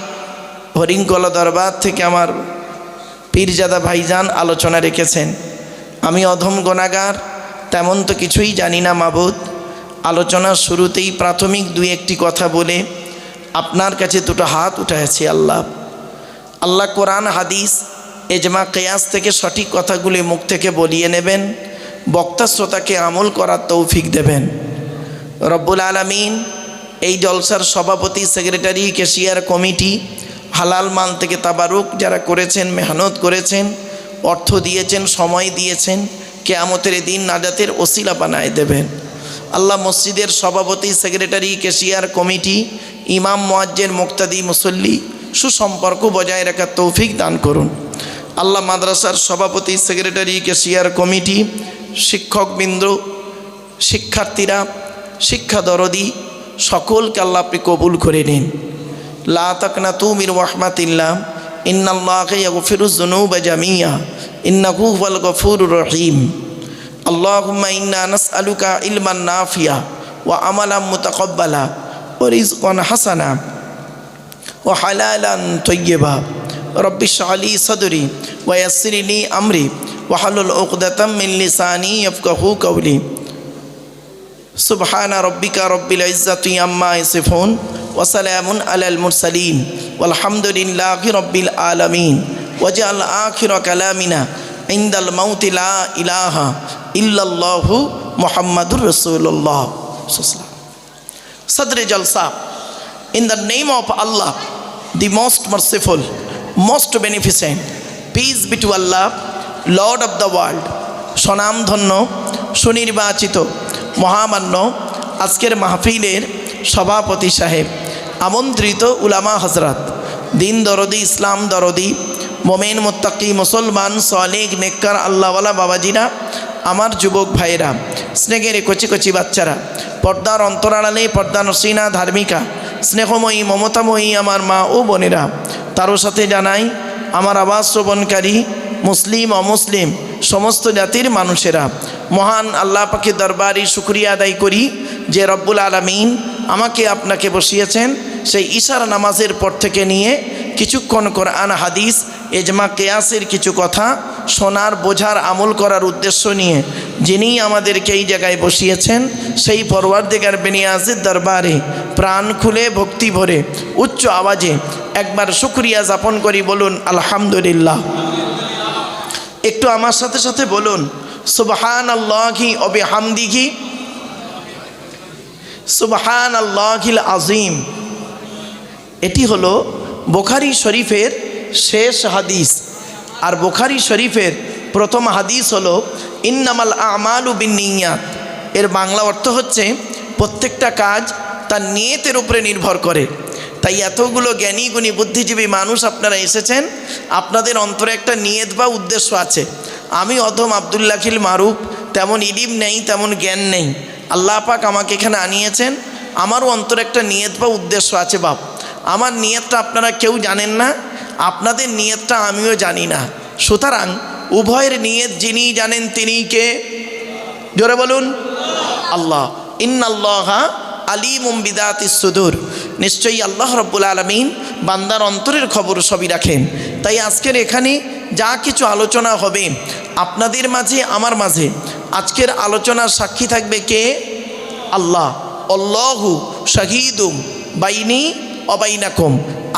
হরিণকলা দরবার থেকে আমার পীরজাদা ভাইজান আলোচনা রেখেছেন। আমি অধম গুনাহগার, তেমন তো কিছুই জানি না মাবুদ। আলোচনার শুরুতেই প্রাথমিক 2-1টি কথা বলে আপনার কাছে দুটো হাত উঠাইছি। আল্লাহ কোরআন হাদিস এজমা কিয়াস থেকে সঠিক কথাগুলি মুখ থেকে বলিয়ে নেবেন, বক্তা শ্রোতাকে আমল করার তৌফিক দেবেন। রব্বুল আলামিন এই জলসার সভাপতি, সেক্রেটারি, ক্যাশিয়ার কমিটি, হালাল মাল থেকে তাবারুক যারা করেছেন, মেহনত করেছেন, অর্থ দিয়েছেন, সময় দিয়েছেন, কিয়ামতের দিন নাজাতের ওসিলা বানায় দেবেন। আল্লাহ মসজিদের সভাপতি, সেক্রেটারি, ক্যাশিয়ার কমিটি, ইমাম, মুয়াজ্জিন, মুক্তাদি, মুসল্লি সুসম্পর্ক বজায় রাখার তৌফিক দান করুন। আল্লাহ মাদ্রাসার সভাপতি, সেক্রেটারি, ক্যাশিয়ার কমিটি, শিক্ষকবৃন্দ, শিক্ষার্থীরা, শিক্ষা দরদি সকলকে আল্লাহ আপনি কবুল করে নিন। লা তাকনাতু মির রাহমাতিল্লাহ, ইন্নাল্লাহা ইয়াগফিরুয যুনুবা জামিআ, ইন্নাহু হুয়াল গফুরুর রহিম। আল্লাহুম্মা ইন্না নাসআলুকা ইলমান নাফিয়া ওয়া আমালান মুতাকাব্বালা ওয়া রিজকান হাসানা ওয়া হালালান তাইয়্যিবা। রব্বি ইশরাহ লি সাদরি ওয়া ইয়াসসির লি আমরি ওয়া হালুল উকদাতাম মিন লিসানি ইয়াফকাহু কাওলি। সুবহানা রব্বিকা রব্বিল ইজ্জাতি আম্মা ইয়াসিফুন ওয়া সালামুন আলাল মুরসালিন ওয়ালহামদুলিল্লাহি রব্বিল আলামিন। ওয়াজআল আখিরা কালামিনা ইনদাল মাউতি লা ইলাহা ইল্লাল্লাহু মুহাম্মাদুর রাসূলুল্লাহ। Sadri Jalsa, in the name of Allah, the most merciful, most beneficent, peace be to Allah, Lord of the world. সনাম ধন্য সুনির্বাচিত মহামান্য আজকের মাহফিলের সভাপতি সাহেব, আমন্ত্রিত উলামা হজরত, দিন দরদি, ইসলাম দরদি, মোমেন মুত্তাকি, মুসলমান, সালেহ, নেককার আল্লাহওয়ালা বাবাজিরা, আমার যুবক ভাইয়েরা, স্নেহের কচি কচি বাচ্চারা, পর্দার অন্তরাড়ালে পর্দা নসীনা ধার্মিকা, স্নেহময়ী মমতাময়ী আমার মা ও বোনেরা, তারও সাথে জানাই আমার আওয়াজ শ্রবণকারী মুসলিম অমুসলিম সমস্ত জাতির মানুষেরা, মহান আল্লাহ পাকের দরবারে শুকরিয়া আদায় করি যে রব্বুল আলামিন আমাকে আপনাকে বসিয়েছেন সেই ইশার নামাজের পর থেকে নিয়ে কিছুক্ষণ কোরআন হাদিস এজমা কেয়াসের কিছু কথা শোনার, বোঝার, আমল করার উদ্দেশ্য নিয়ে যিনি আমাদেরকে এই জায়গায় বসিয়েছেন সেই পরওয়ারদিগার বেনিয়াজের দরবারে প্রাণ খুলে ভক্তি ভরে উচ্চ আওয়াজে একবার শুকরিয়া যাপন করি, বলুন আলহামদুলিল্লাহ। একটু আমার সাথে সাথে বলুন সুবহানাল্লাহি ওয়া বিহামদিহি সুবহানাল্লাহিল আযীম। এটি হলো বুখারী শরীফের শেষ হাদিস। আর বুখারী শরীফের প্রথম হাদিস হলো ইন্নামাল আমালু বিন্নিয়াত। এর বাংলা অর্থ হচ্ছে প্রত্যেকটা কাজ তার নিয়তের উপরে নির্ভর করে। তাই এতগুলো জ্ঞানী গুণী বুদ্ধিজীবী মানুষ আপনারা এসেছেন, আপনাদের অন্তরে একটা নিয়ত বা উদ্দেশ্য আছে। আমি অধম আব্দুল্লাহিল মারুফ, তেমন ইলিম নেই, তেমন জ্ঞান নেই, আল্লাহ পাক আমাকে এখানে আনিয়েছেন, আমারও অন্তরে একটা নিয়ত বা উদ্দেশ্য আছে। বাপ, আমার নিয়তটা আপনারা কেউ জানেন না, আপনাদের নিয়তটা আমিও জানি না। সুতরাং উভয়ের নিয়ত যিনি জানেন তিনি কে? জোরে বলুন আল্লাহ। ইন্নাল্লাহা আলিমুম বিদাতিস সুদূর। নিশ্চয়ই আল্লাহ রাব্বুল আলামিন বান্দার অন্তরের খবর সবই রাখেন। তাই আজকের এখানে যা কিছু আলোচনা হবে আপনাদের মাঝে আমার মাঝে, আজকের আলোচনার সাক্ষী থাকবে কে? আল্লাহ। আল্লাহু শাহীদুম বাইনি ওয়া বাইনাকুম।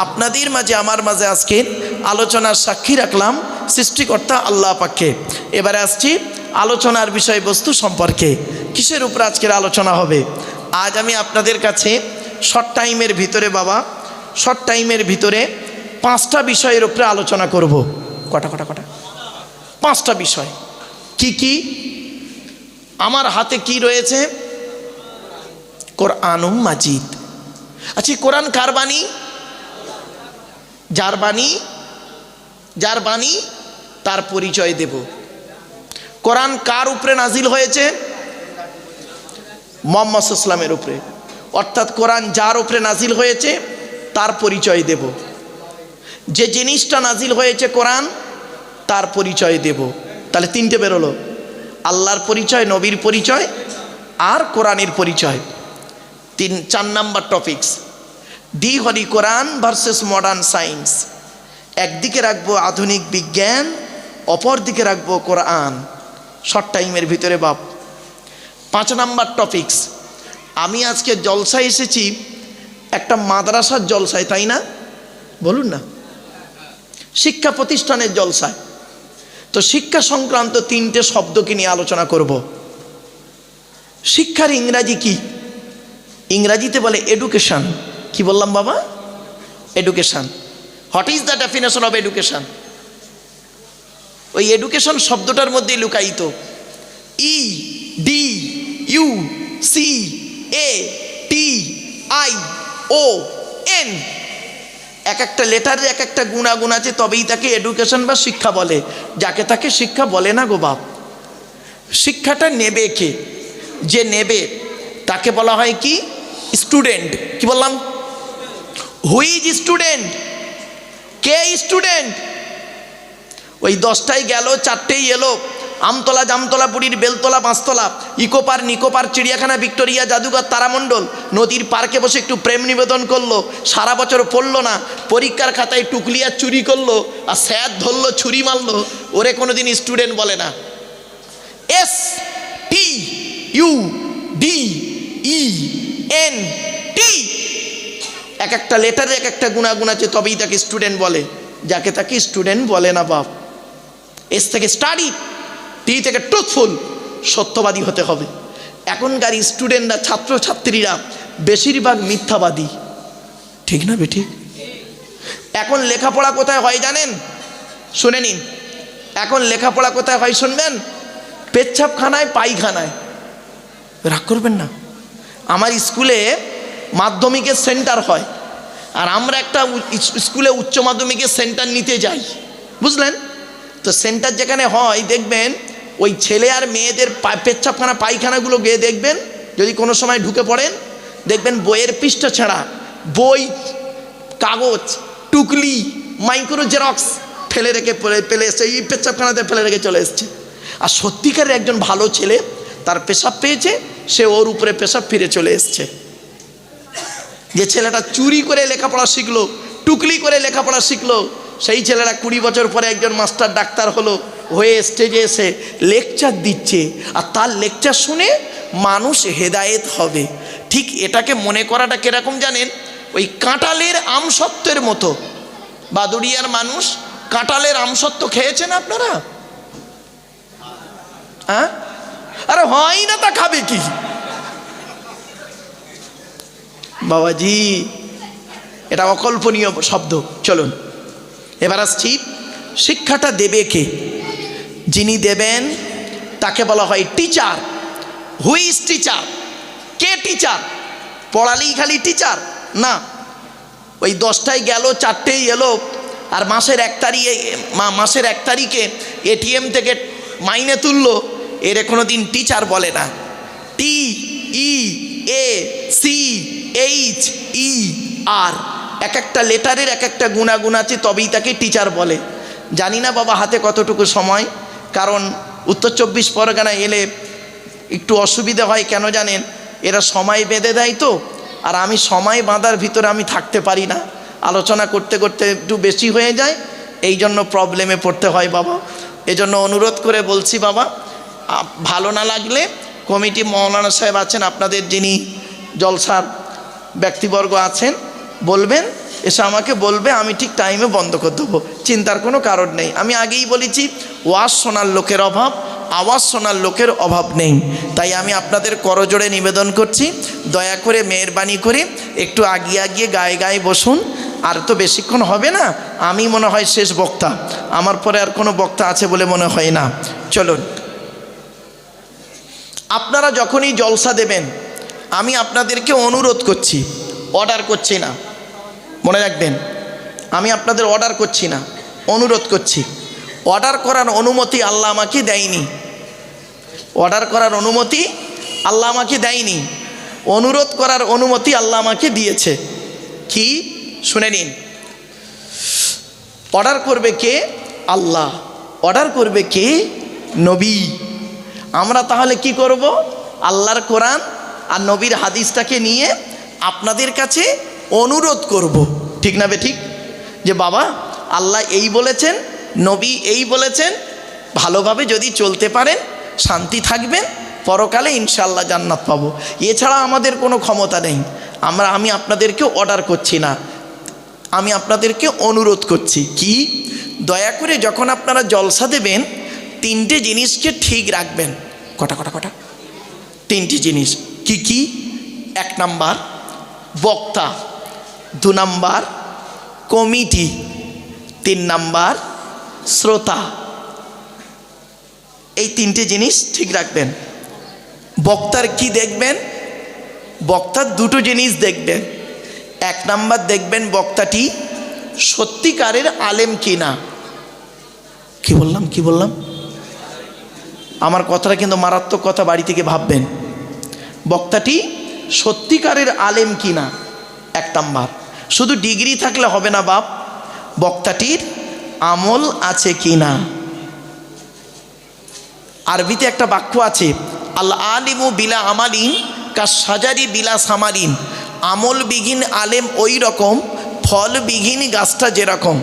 আপনাদের মাঝে আমার মাঝে আজকের আলোচনার সাক্ষী রাখলাম সৃষ্টিকর্তা আল্লাহ পাককে। এবারে আসছি আলোচনার বিষয়বস্তু সম্পর্কে। কিসের উপর আজকের আলোচনা হবে? আজ আমি আপনাদের কাছে শর্ট টাইমের ভিতরে, বাবা, শর্ট টাইমের ভিতরে 5টা বিষয়ের উপরে আলোচনা করব। কটা? 5টা বিষয়। কি কি? আমার হাতে কি রয়েছে? কোরআনুম মাজিদ। আচ্ছা, কোরআন কার বাণী? যার বাণী তার পরিচয় দেব। কোরআন কার উপরে নাজিল হয়েছে? মুহাম্মদ সাল্লাল্লাহু আলাইহি ওয়াসাল্লামের উপরে। অর্থাৎ কোরআন যার উপরে নাজিল হয়েছে তার পরিচয় দেব। যে জিনিসটা নাজিল হয়েছে কোরআন, তার পরিচয় দেব। তাহলে 3টে বেরোলো, আল্লাহর পরিচয়, নবীর পরিচয় আর কোরআনের পরিচয়। 4 নাম্বার টপিকস, দি হলি কোরআন ভার্সেস মডার্ন সায়েন্স। একদিকে রাখবো আধুনিক বিজ্ঞান, অপর দিকে রাখবো কোরআন। শর্ট টাইমের ভিতরে বাপ। 5 নাম্বার টপিকস, আমি আজকে জলসায় এসেছি, একটা মাদ্রাসার জলসায়, তাই না? বলুন না, শিক্ষা প্রতিষ্ঠানের জলসায়। তো শিক্ষা সংক্রান্ত 3টে শব্দকে নিয়ে আলোচনা করব। শিক্ষার ইংরাজি কি? ইংরাজিতে বলে এডুকেশন। কি বললাম বাবা? Education. What is the definition of education? ওই এডুকেশন শব্দটার মধ্যে লুকায়িত EDUCATION। এক একটা লেটারে এক একটা গুণাগুণ আছে, তবেই তাকে এডুকেশন বা শিক্ষা বলে। যাকে তাকে শিক্ষা বলে না গো বাপ। শিক্ষাটা নেবে কে? যে নেবে তাকে বলা হয় কি? স্টুডেন্ট। কি বললাম? Who is student? K student? ওই 10টায় গেল, 4টেই এলো, আমতলা, জামতলা, পুরীর বেলতলা, পাঁচতলা, ইকো পার্ক, নিকো পার্ক, চিড়িয়াখানা, ভিক্টোরিয়া, জাদুঘর, তারামণ্ডল, নদীর পার্কে বসে একটু প্রেম নিবেদন করলো, সারা বছর পড়লো না, পরীক্ষার খাতায় টুকলি আর চুরি করলো, আর স্যার ধরলো, ছুরি মারলো, ওরে কোনোদিন স্টুডেন্ট বলে না। STUDENT, এক একটা লেটারে এক একটা গুণাগুণ আছে, তবেই তাকে স্টুডেন্ট বলে। যাকে তাকে স্টুডেন্ট বলে না বাপ। এস থেকে স্টাডি, টি থেকে ট্রুথফুল, সত্যবাদী হতে হবে। এখনকার স্টুডেন্টরা, ছাত্রছাত্রীরা বেশিরভাগ মিথ্যাবাদী, ঠিক না বেঠিক? এখন লেখাপড়া কোথায় হয় জানেন? শুনে নিন, এখন লেখাপড়া কোথায় হয় শুনবেন? পেচ্ছাপখানায়, পায়খানায়। রাগ করবেন না। আমার স্কুলে মাধ্যমিকের সেন্টার হয়, আর আমরা একটা স্কুলে উচ্চ মাধ্যমিকের সেন্টার নিতে যাই, বুঝলেন তো? সেন্টার যেখানে হয় দেখবেন ওই ছেলে আর মেয়েদের পেচ্ছাপখানা, পায়খানাগুলো গিয়ে দেখবেন, যদি কোনো সময় ঢুকে পড়েন দেখবেন বইয়ের পৃষ্ঠা ছাড়া, বই, কাগজ, টুকলি, মাইক্রো জেরক্স ফেলে রেখে ফেলে এসছে, এই পেচ্ছাপখানাতে ফেলে রেখে চলে এসছে। আর সত্যিকারের একজন ভালো ছেলে, তার পেশাব পেয়েছে, সে ওর উপরে পেশাব ফিরে চলে এসছে। যে ছেলেটা চুরি করে লেখাপড়া শিখলো, টুকলি করে লেখাপড়া শিখলো, সেই ছেলেরা 20 বছর পরে একজন মাস্টার ডাক্তার হলো, হয়ে স্টেজে এসে লেকচার দিচ্ছে, আর তার লেকচার শুনে মানুষ হেদায়েত হবে। ঠিক এটাকে মনে করাটা কিরকম জানেন? ওই কাঁঠালের আমসত্ত্বের মতো। বাদুড়িয়ার মানুষ কাঁঠালের আমসত্ত্ব খেয়েছেন আপনারা? হ্যাঁ? আরে হয় না, তা খাবে কি বাবাজি? এটা অকল্পনীয় শব্দ। চলুন এবার আসছি, শিক্ষাটা দেবে কে? যিনি দেবেন তাকে বলা হয় টিচার। Who is teacher? কে টিচার? পড়ালেই খালি টিচার না। ওই 10টায় গেল, 4টেই এলো, আর মাসের 1 তারিখে এটিএম থেকে মাইনে তুললো, এর কোনো দিন টিচার বলে না। TEACHER, এক একটা লেটারের এক একটা গুণাগুণ আছে, তবেই তাকে টিচার বলে। জানি না বাবা হাতে কতটুকু সময়, কারণ উত্তর 24 পরগনা এলে একটু অসুবিধা হয়। কেন জানেন? এরা সময় বেঁধে দেয় তো, আর আমি সময় বাঁধার ভিতরে আমি থাকতে পারি না, আলোচনা করতে করতে একটু বেশি হয়ে যায়, এই জন্য প্রবলেমে পড়তে হয় বাবা। এজন্য অনুরোধ করে বলছি বাবা, ভালো না লাগলে কমিটি মৌলানা সাহেব আছেন, আপনাদের যিনি জলসার ব্যক্তিবর্গ আছেন, বলবেন, এসে আমাকে বলবে, আমি ঠিক টাইমে বন্ধ করে দেবো, চিন্তার কোনো কারণ নেই। আমি আগেই বলেছি, ওয়াজ শোনার লোকের অভাব, আওয়াজ শোনার লোকের অভাব নেই। তাই আমি আপনাদের করজোড়ে নিবেদন করছি, দয়া করে মেহেরবানি করে একটু আগিয়ে আগিয়ে গায়ে গায়ে বসুন। আর তো বেশিক্ষণ হবে না, আমি মনে হয় শেষ বক্তা, আমার পরে আর কোনো বক্তা আছে বলে মনে হয় না। চলুন, আপনারা যখনই জলসা দেবেন, আমি আপনাদেরকে অনুরোধ করছি, অর্ডার করছি না, মনে রাখবেন, আমি আপনাদের অর্ডার করছি না, অনুরোধ করছি। অর্ডার করার অনুমতি আল্লাহ আমাকে দেয়নি, অর্ডার করার অনুমতি আল্লাহ আমাকে দেয়নি, অনুরোধ করার অনুমতি আল্লাহ আমাকে দিয়েছে। কি? শুনে নিন। অর্ডার করবে কে? আল্লাহ। অর্ডার করবে কে? নবী। আমরা তাহলে কি করব? আল্লাহর কোরআন আর নবীর হাদিসটাকে নিয়ে আপনাদের কাছে অনুরোধ করব, ঠিক না বে ঠিক? যে বাবা, আল্লাহ এই বলেছেন, নবী এই বলেছেন, ভালোভাবে যদি চলতে পারেন শান্তি থাকবেন, পরকালে ইনশাআল্লাহ জান্নাত পাবো। এছাড়া আমাদের কোনো ক্ষমতা নেই। আমি আপনাদেরকে অর্ডার করছি না, আমি আপনাদেরকে অনুরোধ করছি। কি? দয়া করে যখন আপনারা জলসা দেবেন, 3টে জিনিসকে ঠিক রাখবেন। কটা? 3টি জিনিস। কি কি? 1 নাম্বার বক্তা, 2 নাম্বার কমিটি, 3 নাম্বার শ্রোতা। এই 3টে জিনিস ঠিক রাখবেন। বক্তার কি দেখবেন? বক্তার 2টো জিনিস দেখবেন। 1 নাম্বার দেখবেন বক্তাটি সত্যিকারের আলেম কিনা। কি বললাম আমার কথাটা কিন্তু মারাত্মক কথা, বাড়ি থেকে ভাববেন। বক্তাটি সত্যিকারের আলেম কিনা, 1 নাম্বার। শুধু ডিগ্রি থাকলে হবে না বাপ, বক্তাটির আমল আছে কিনা। আরবিতে একটা বাক্য আছে, আল আলিমু বিলা আমালিন কা সাজারি বিলা সামারিন। আমলবিহীন আলেম ওই রকম, ফলবিহীন গাছটা যেরকম।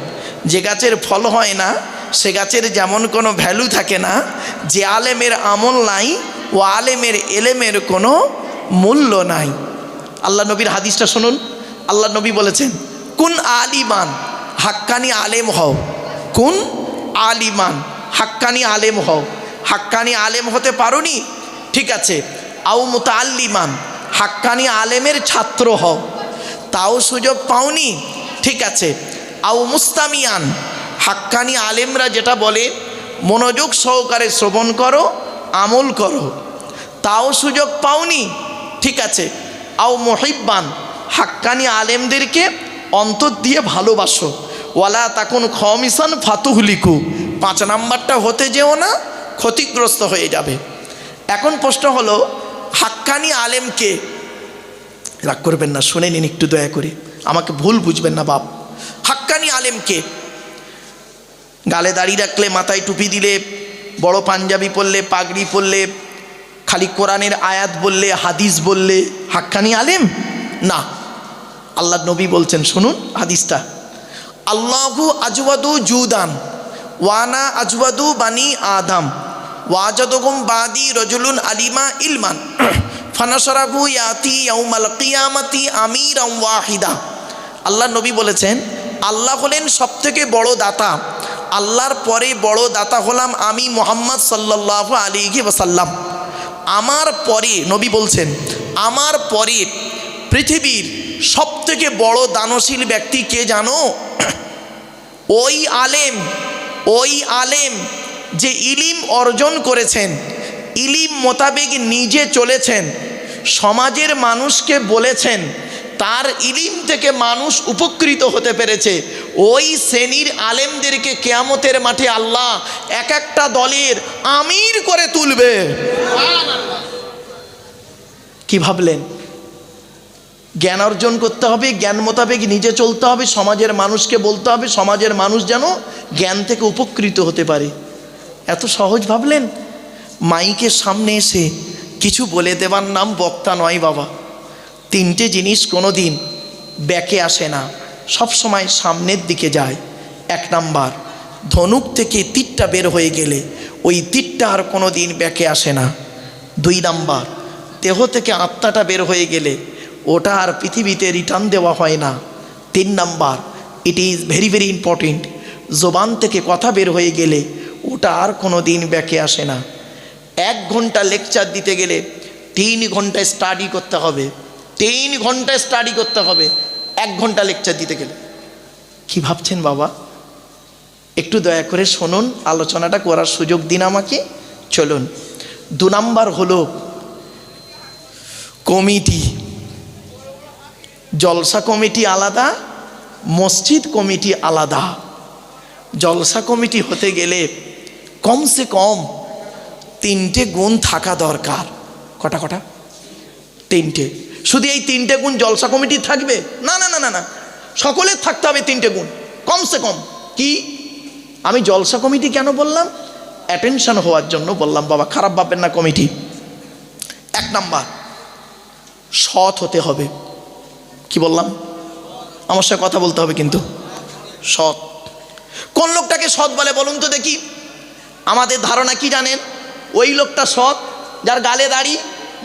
যে গাছের ফল হয় না সে গাছের যেমন কোনো ভ্যালু থাকে না, যে আলেমের আমল নাই ও আলেমের এলেমের কোনো মূল্য নাই। আল্লাহ নবীর হাদিসটা শুনুন। আল্লাহ নবী বলেছেন, কুন আলিমান, হাক্কানি আলেম হও। কুন আলিমান, হাক্কানি আলেম হও। হাক্কানি আলেম হতে পারোনি, ঠিক আছে। আও মুতাআল্লিমান, হাক্কানি আলেমের ছাত্র হও, তাও সুযোগ পাওনি, ঠিক আছে। আও মুস্তামিয়ান, হাক্কানি আলেমরা যেটা বলে মনোযোগ সহকারে শ্রবণ করো, আমল করো, তাও সুযোগ পাওনি, ঠিক আছে। আও মুহিব্বান, হাক্কানি আলেমদেরকে অন্তর দিয়ে ভালোবাসো। ওয়ালা তাকুন খমিসান ফাতুহলিকু, 5 নাম্বারটা হতে যেও না, ক্ষতিগ্রস্ত হয়ে যাবে। এখন প্রশ্ন হলো, হাক্কানি আলেমকে, রাগ করবেন না, শুনে নিন একটু দয়া করে, আমাকে ভুল বুঝবেন না বাপ। হাক্কানি আলেমকে, গালে দাড়ি রাখলে, মাথায় টুপি দিলে, বড় পাঞ্জাবি পরলে, পাগড়ি পরলে, খালি কোরআনের আয়াত বললে, হাদিস বললে হাক্কানি আলেম না। আল্লাহ নবী বলছেন, শুনুন হাদিসটা, আল্লাহু আজওয়াদু জুদান ওয়ানা আজওয়াদু বানি আদম ওয়াজাদুকুম বাদি রজুলুন আলিমা ইলমান ফানাশরাহু ইয়াতি ইয়াউমাল কিয়ামাতি আমিরান ওয়াহিদা। আল্লাহ নবী বলেছেন, আল্লাহ হলেন সবথেকে বড় দাতা, আল্লাহর পরে বড় দাতা হলাম আমি মুহাম্মদ সাল্লাল্লাহু আলাইহি ওয়াসাল্লাম। আমার পরে, নবী বলছেন, আমার পরে পৃথিবীর সবথেকে বড় দানশীল ব্যক্তি কে জানো? ওই আলেম যে ইলিম অর্জন করেছেন, ইলিম মোতাবেক নিজে চলেছেন, সমাজের মানুষকে বলেছেন, তার ইলিম থেকে মানুষ উপকৃত হতে পেরেছে। ওই শ্রেণীর আলেমদেরকে কিয়ামতের মাঠে আল্লাহ এক একটা দলের আমির করে তুলবে। কি ভাবলেন? জ্ঞান অর্জন করতে হবে, জ্ঞান মোতাবেক নিজে চলতে হবে, সমাজের মানুষকে বলতে হবে, সমাজের মানুষ যেন জ্ঞান থেকে উপকৃত হতে পারে। এত সহজ ভাবলেন? মাইকের সামনে এসে কিছু বলে দেবার নাম বক্তা নয় বাবা। 3টে জিনিস কোনো দিন ব্যাকে আসে না, সব সময় সামনের দিকে যায়। 1 নাম্বার, ধনুক থেকে তীরটা বের হয়ে গেলে ওই তীরটা আর কোনো দিন ব্যাকে আসে না। 2 নাম্বার, দেহ থেকে আত্মাটা বের হয়ে গেলে ওটা আর পৃথিবীতে রিটার্ন দেওয়া হয় না। 3 number, it is very very important, জবান থেকে কথা বের হয়ে গেলে ওটা আর কোনো দিন ব্যাকে আসে না। 1 ঘন্টা লেকচার দিতে গেলে 3 ঘন্টা স্টাডি করতে হবে, 3 ঘন্টা স্টাডি করতে হবে 1 ঘন্টা লেকচার দিতে গেলে। কি ভাবছেন বাবা? একটু দয়া করে শুনুন, আলোচনাটা করার সুযোগ দিন আমাকে। চলুন। 2 নাম্বার হলো কমিটি। জলসা কমিটি আলাদা, মসজিদ কমিটি আলাদা। জলসা কমিটি হতে গেলে কমসে কম 3টে গুণ থাকা দরকার। কটা? 3টে। শুধু এই 3টে গুণ জলসা কমিটি থাকবে না, না না না না, সকলের থাকতে হবে 3টে গুণ কমসে কম। কি? আমি জলসা কমিটি কেন বললাম? অ্যাটেনশন হওয়ার জন্য বললাম বাবা, খারাপ ভাববেন না কমিটি। 1 নাম্বার, সৎ হতে হবে। কি বললাম? আমার সাথে কথা বলতে হবে কিন্তু। সৎ। কোন লোকটাকে সৎ বলে বলুন তো দেখি? আমাদের ধারণা কি জানেন? ওই লোকটা সৎ যার গালে দাড়ি,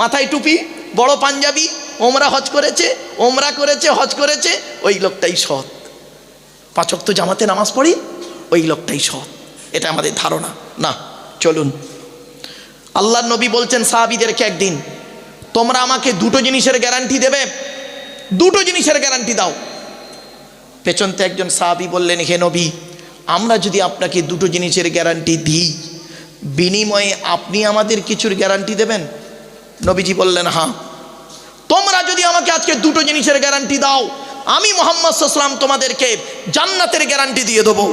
মাথায় টুপি, বড় পাঞ্জাবি, ওমরা করেছে, হজ করেছে, ওই লোকটাই সৎ। 5 ওয়াক্ত জামাতে নামাজ পড়ি, ওই লোকটাই সৎ। এটা আমাদের ধারণা না। চলুন, আল্লাহর নবী বলছেন সাহাবীদেরকে একদিন, তোমরা আমাকে 2টো জিনিসের গ্যারান্টি দেবে, 2টো জিনিসের গ্যারান্টি দাও। পেছনতে একজন সাহাবী বললেন, হে নবী, আমরা যদি আপনাকে 2টো জিনিসের গ্যারান্টি দিই, বিনিময়ে আপনি আমাদের কিছুর গ্যারান্টি দেবেন? নবীজি বললেন, হ্যাঁ। তোমরা যদি আমাকে আজকে 2টো জিনিসের গ্যারান্টি দাও, আমি মুহাম্মদ সাল্লাল্লাহু আলাইহি ওয়াসাল্লাম তোমাদেরকে জান্নাতের গ্যারান্টি দিয়ে দেবো।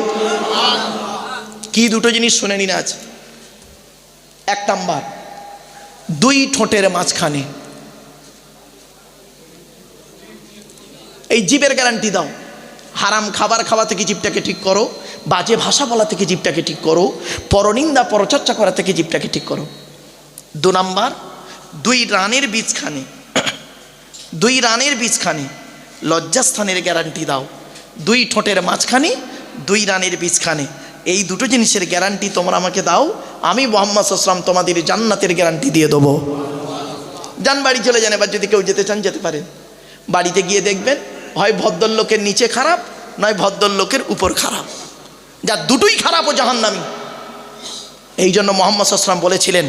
কি দুটো জিনিস শুনে নিন আজ। এক নাম্বার, দুই ঠোঁটের মাঝখানে এই জিভের গ্যারান্টি দাও। হারাম খাবার খাওয়া থেকে জিভটাকে ঠিক করো, বাজে ভাষা বলা থেকে জিভটাকে ঠিক করো, পরনিন্দা পরচর্চা করা থেকে জিভটাকে ঠিক করো। দু নাম্বার, দুই রানের বীজখানে, দুই রানের বীজখানে লজ্জাস্থানের গ্যারান্টি দাও। দুই ঠোঁটের মাঝখানে, দুই রানের বীজখানে, এই দুটো জিনিসের গ্যারান্টি তোমরা আমাকে দাও, আমি মুহাম্মদ সাল্লাল্লাহু আলাইহি ওয়াসাল্লাম তোমাদের জান্নাতের গ্যারান্টি দিয়ে দেবো। যান বাড়ি চলে যান। এবার যদি কেউ যেতে চান যেতে পারেন। বাড়িতে গিয়ে দেখবেন হয় ভদ্রলোকের নিচে খারাপ, নয় ভদ্রলোকের উপর খারাপ, যা দুটোই খারাপ ও জাহান্নামী। এই জন্য মুহাম্মদ সাল্লাল্লাহু আলাইহি ওয়াসাল্লাম বলেছিলেন,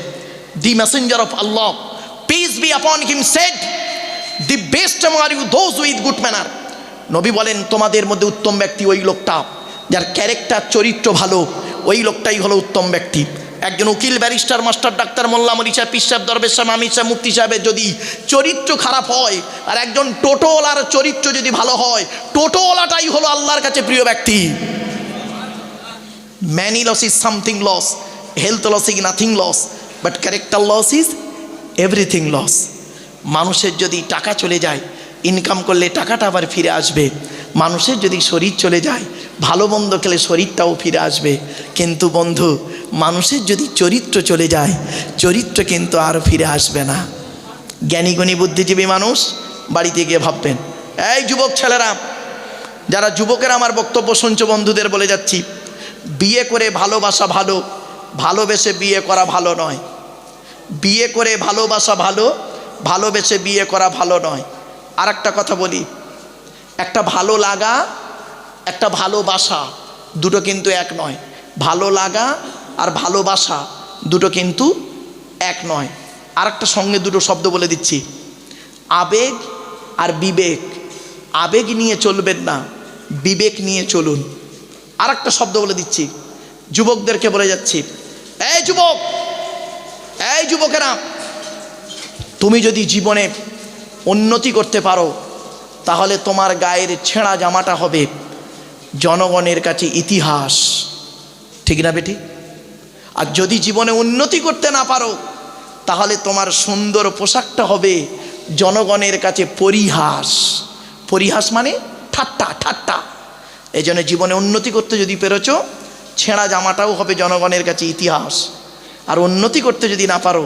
the messenger of Allah peace be upon him said, the best among you those with good manner. নবী বলেন, তোমাদের মধ্যে উত্তম ব্যক্তি ওই লোকটা যার ক্যারেক্টার চরিত্র ভালো, ওই লোকটাই হলো উত্তম ব্যক্তি। একজন উকিল, ব্যারিস্টার, মাস্টার, ডাক্তার, মোল্লা, মৌলভী সাহেব, পীর সাহেব, দরবেশ সাহেব, আমির সাহেব, মুফতি সাহেবের যদি চরিত্র খারাপ হয়, আর একজন টোটোওয়ালার চরিত্র যদি ভালো হয়, টোটোওয়ালাটাই হলো আল্লাহর কাছে প্রিয় ব্যক্তি। Money loss is something loss, health loss is nothing loss, but character loss is everything loss. মানুষের যদি টাকা চলে যায়, ইনকাম করলে টাকাটা আবার ফিরে আসবে। মানুষের যদি শরীর চলে যায়, ভালো মন্দ খেলে শরীরটাও ফিরে আসবে। কিন্তু বন্ধু, মানুষের যদি চরিত্র চলে যায়, চরিত্র কিন্তু আর ফিরে আসবে না। জ্ঞানীগুণী বুদ্ধিজীবী মানুষ বাড়িতে গিয়ে ভাববেন। এই যুবক ছেলেরা, যারা যুবকেরা আমার বক্তব্য শুনছো, বন্ধুদের বলে যাচ্ছি, বিয়ে করে ভালোবাসা ভালো, ভালোবেসে বিয়ে করা ভালো নয়। বিয়ে করে ভালোবাসা ভালো, ভালোবেসে বিয়ে করা ভালো নয়। আর একটা কথা বলি, একটা ভালো লাগা, একটা ভালোবাসা, দুটো কিন্তু এক নয়। ভালো লাগা আর ভালোবাসা দুটো কিন্তু এক নয়। আর একটা সঙ্গে দুটো শব্দ বলে দিচ্ছি, আবেগ আর বিবেক। আবেগ নিয়ে চলবেন না, বিবেক নিয়ে চলুন। আর একটা শব্দ বলে দিচ্ছি, যুবকদেরকে বলে যাচ্ছি, এই যুবক, এই যুবকেরা, তুমি যদি জীবনে উন্নতি করতে পারো, তাহলে তোমার গায়ের ছেঁড়া জামাটা হবে জনগণের কাছে ইতিহাস। ঠিক না বেটি? আর যদি জীবনে উন্নতি করতে না পারো, তাহলে তোমার সুন্দর পোশাকটা হবে জনগণের কাছে পরিহাস। পরিহাস মানে ঠাট্টা, ঠাট্টা। এই জন্য জীবনে উন্নতি করতে যদি পেরেছো, ছেঁড়া জামাটাও হবে জনগণের কাছে ইতিহাস। আর উন্নতি করতে যদি না পারো,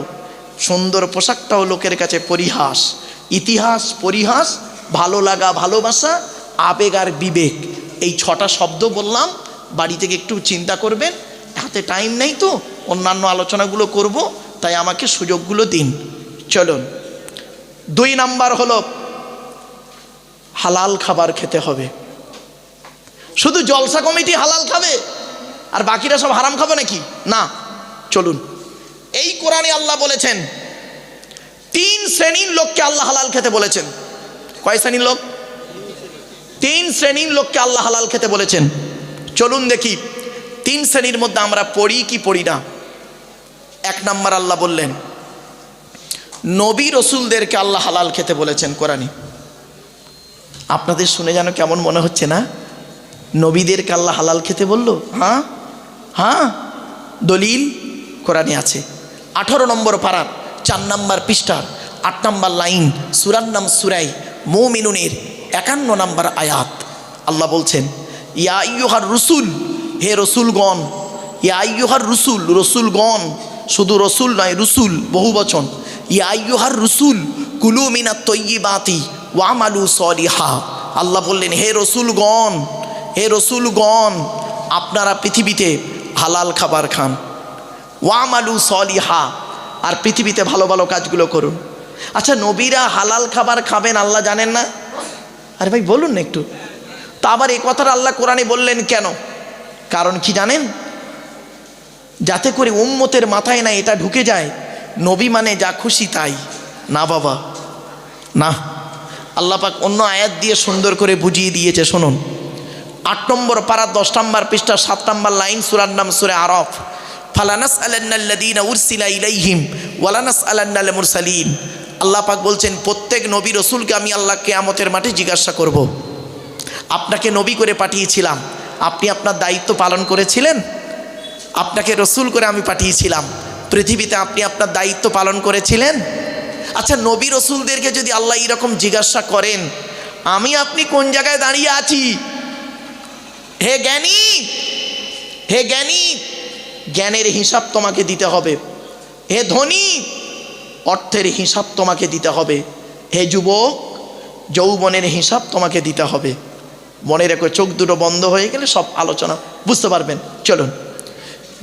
সুন্দর পোশাকটাও লোকের কাছে পরিহাস। ইতিহাস, পরিহাস, ভালো লাগা, ভালোবাসা, আবেগ আর বিবেক, এই ছটা শব্দ বললাম। বাড়ি থেকে একটু চিন্তা করবেন। হাতে টাইম নেই তো, অন্যান্য আলোচনাগুলো করব, তাই আমাকে সুযোগগুলো দিন। চলুন, 2 নাম্বার হলো হালাল খাবার খেতে হবে। শুধু জলসা কমিটি হালাল খাবে আর বাকিরা সব হারাম খাবে নাকি? না, চলুন। এই কোরআনে আল্লাহ বলেছেন 3 শ্রেণীর লোককে আল্লাহ হালাল খেতে বলেছেন। কয় শ্রেণীর লোক? 3 শ্রেণীর লোককে আল্লাহ হালাল খেতে বলেছেন। চলুন দেখি 3 শ্রেণীর মধ্যে আমরা পড়ি কি পড়ি না। 1 নাম্বার, আল্লাহ বললেন নবী রসুলদেরকে আল্লাহ হালাল খেতে বলেছেন কোরআনে। আপনাদের শুনে যেন কেমন মনে হচ্ছে না? নবীদেরকে আল্লাহ হালাল খেতে বললো? হ্যাঁ হ্যাঁ, দলিল কোরআনে আছে। 18 নম্বর পারার 4 নম্বর পৃষ্ঠার 8 নম্বর লাইন, সূরার নাম সূরা মুমিনুনের 51 নম্বর আয়াত। আল্লাহ বলছেন, ইয়া আইয়ুহার রসুল, হে রসুলগণ। ইয়া আইয়ুহার রসুল, রসুলগণ, শুধু রসুল নয়, রসুল বহু বচন। ইয়া আইয়ুহার রসুল কুলু মিনাত তয়্যিবাতি ওয়ামালু সলিহা। আল্লাহ বললেন, হে রসুলগণ, হে রসুলগণ, আপনারা পৃথিবীতে হালাল খাবার খান। ওয়ামালু সলিহা, আর পৃথিবীতে ভালো ভালো কাজগুলো করুন। আচ্ছা, নবীরা হালাল খাবার খাবেন আল্লাহ জানেন না? আরে ভাই বলুন না একটু। তা আবার এই কথাটা আল্লাহ কোরআনে বললেন কেন? কারণ কি জানেন? যাতে করে উম্মতের মাথায় না এটা ঢুকে যায়, নবী মানে যা খুশি তাই। না বাবা, না। আল্লাহ পাক অন্য আয়াত দিয়ে সুন্দর করে বুঝিয়ে দিয়েছে, শুনুন। 8 নম্বর পারা 10 নম্বর পৃষ্ঠা 7 নম্বর লাইন, সূরার নাম সূরা আরাফ। ফালানাসআলান্নাল্লাযীনা উরসিলা ইলাইহিম ওয়ালানাসআলান্নাল মুরসালিন। আল্লাহ পাক বলছেন, প্রত্যেক নবী রসুলকে আমি আল্লাহ কিয়ামতের মাঠে জিজ্ঞাসা করব। আপনাকে নবী করে পাঠিয়েছিলাম, আপনি আপনার দায়িত্ব পালন করেছিলেন? আপনাকে রসুল করে আমি পাঠিয়েছিলাম, পৃথিবীতে আপনি আপনার দায়িত্ব পালন করেছিলেন? আচ্ছা, নবী রসুলদেরকে যদি আল্লাহ এরকম জিজ্ঞাসা করেন, আমি আপনি কোন জায়গায় দাঁড়িয়ে আছি? হে জ্ঞানী, হে জ্ঞানী, জ্ঞানের হিসাব তোমাকে দিতে হবে। হে ধনী, অর্থের হিসাব তোমাকে দিতে হবে। হে যুবক, যৌবনের হিসাব তোমাকে দিতে হবে। মনে রেখো, চোখ দুটো বন্ধ হয়ে গেলে সব আলোচনা বুঝতে পারবেন। চলুন,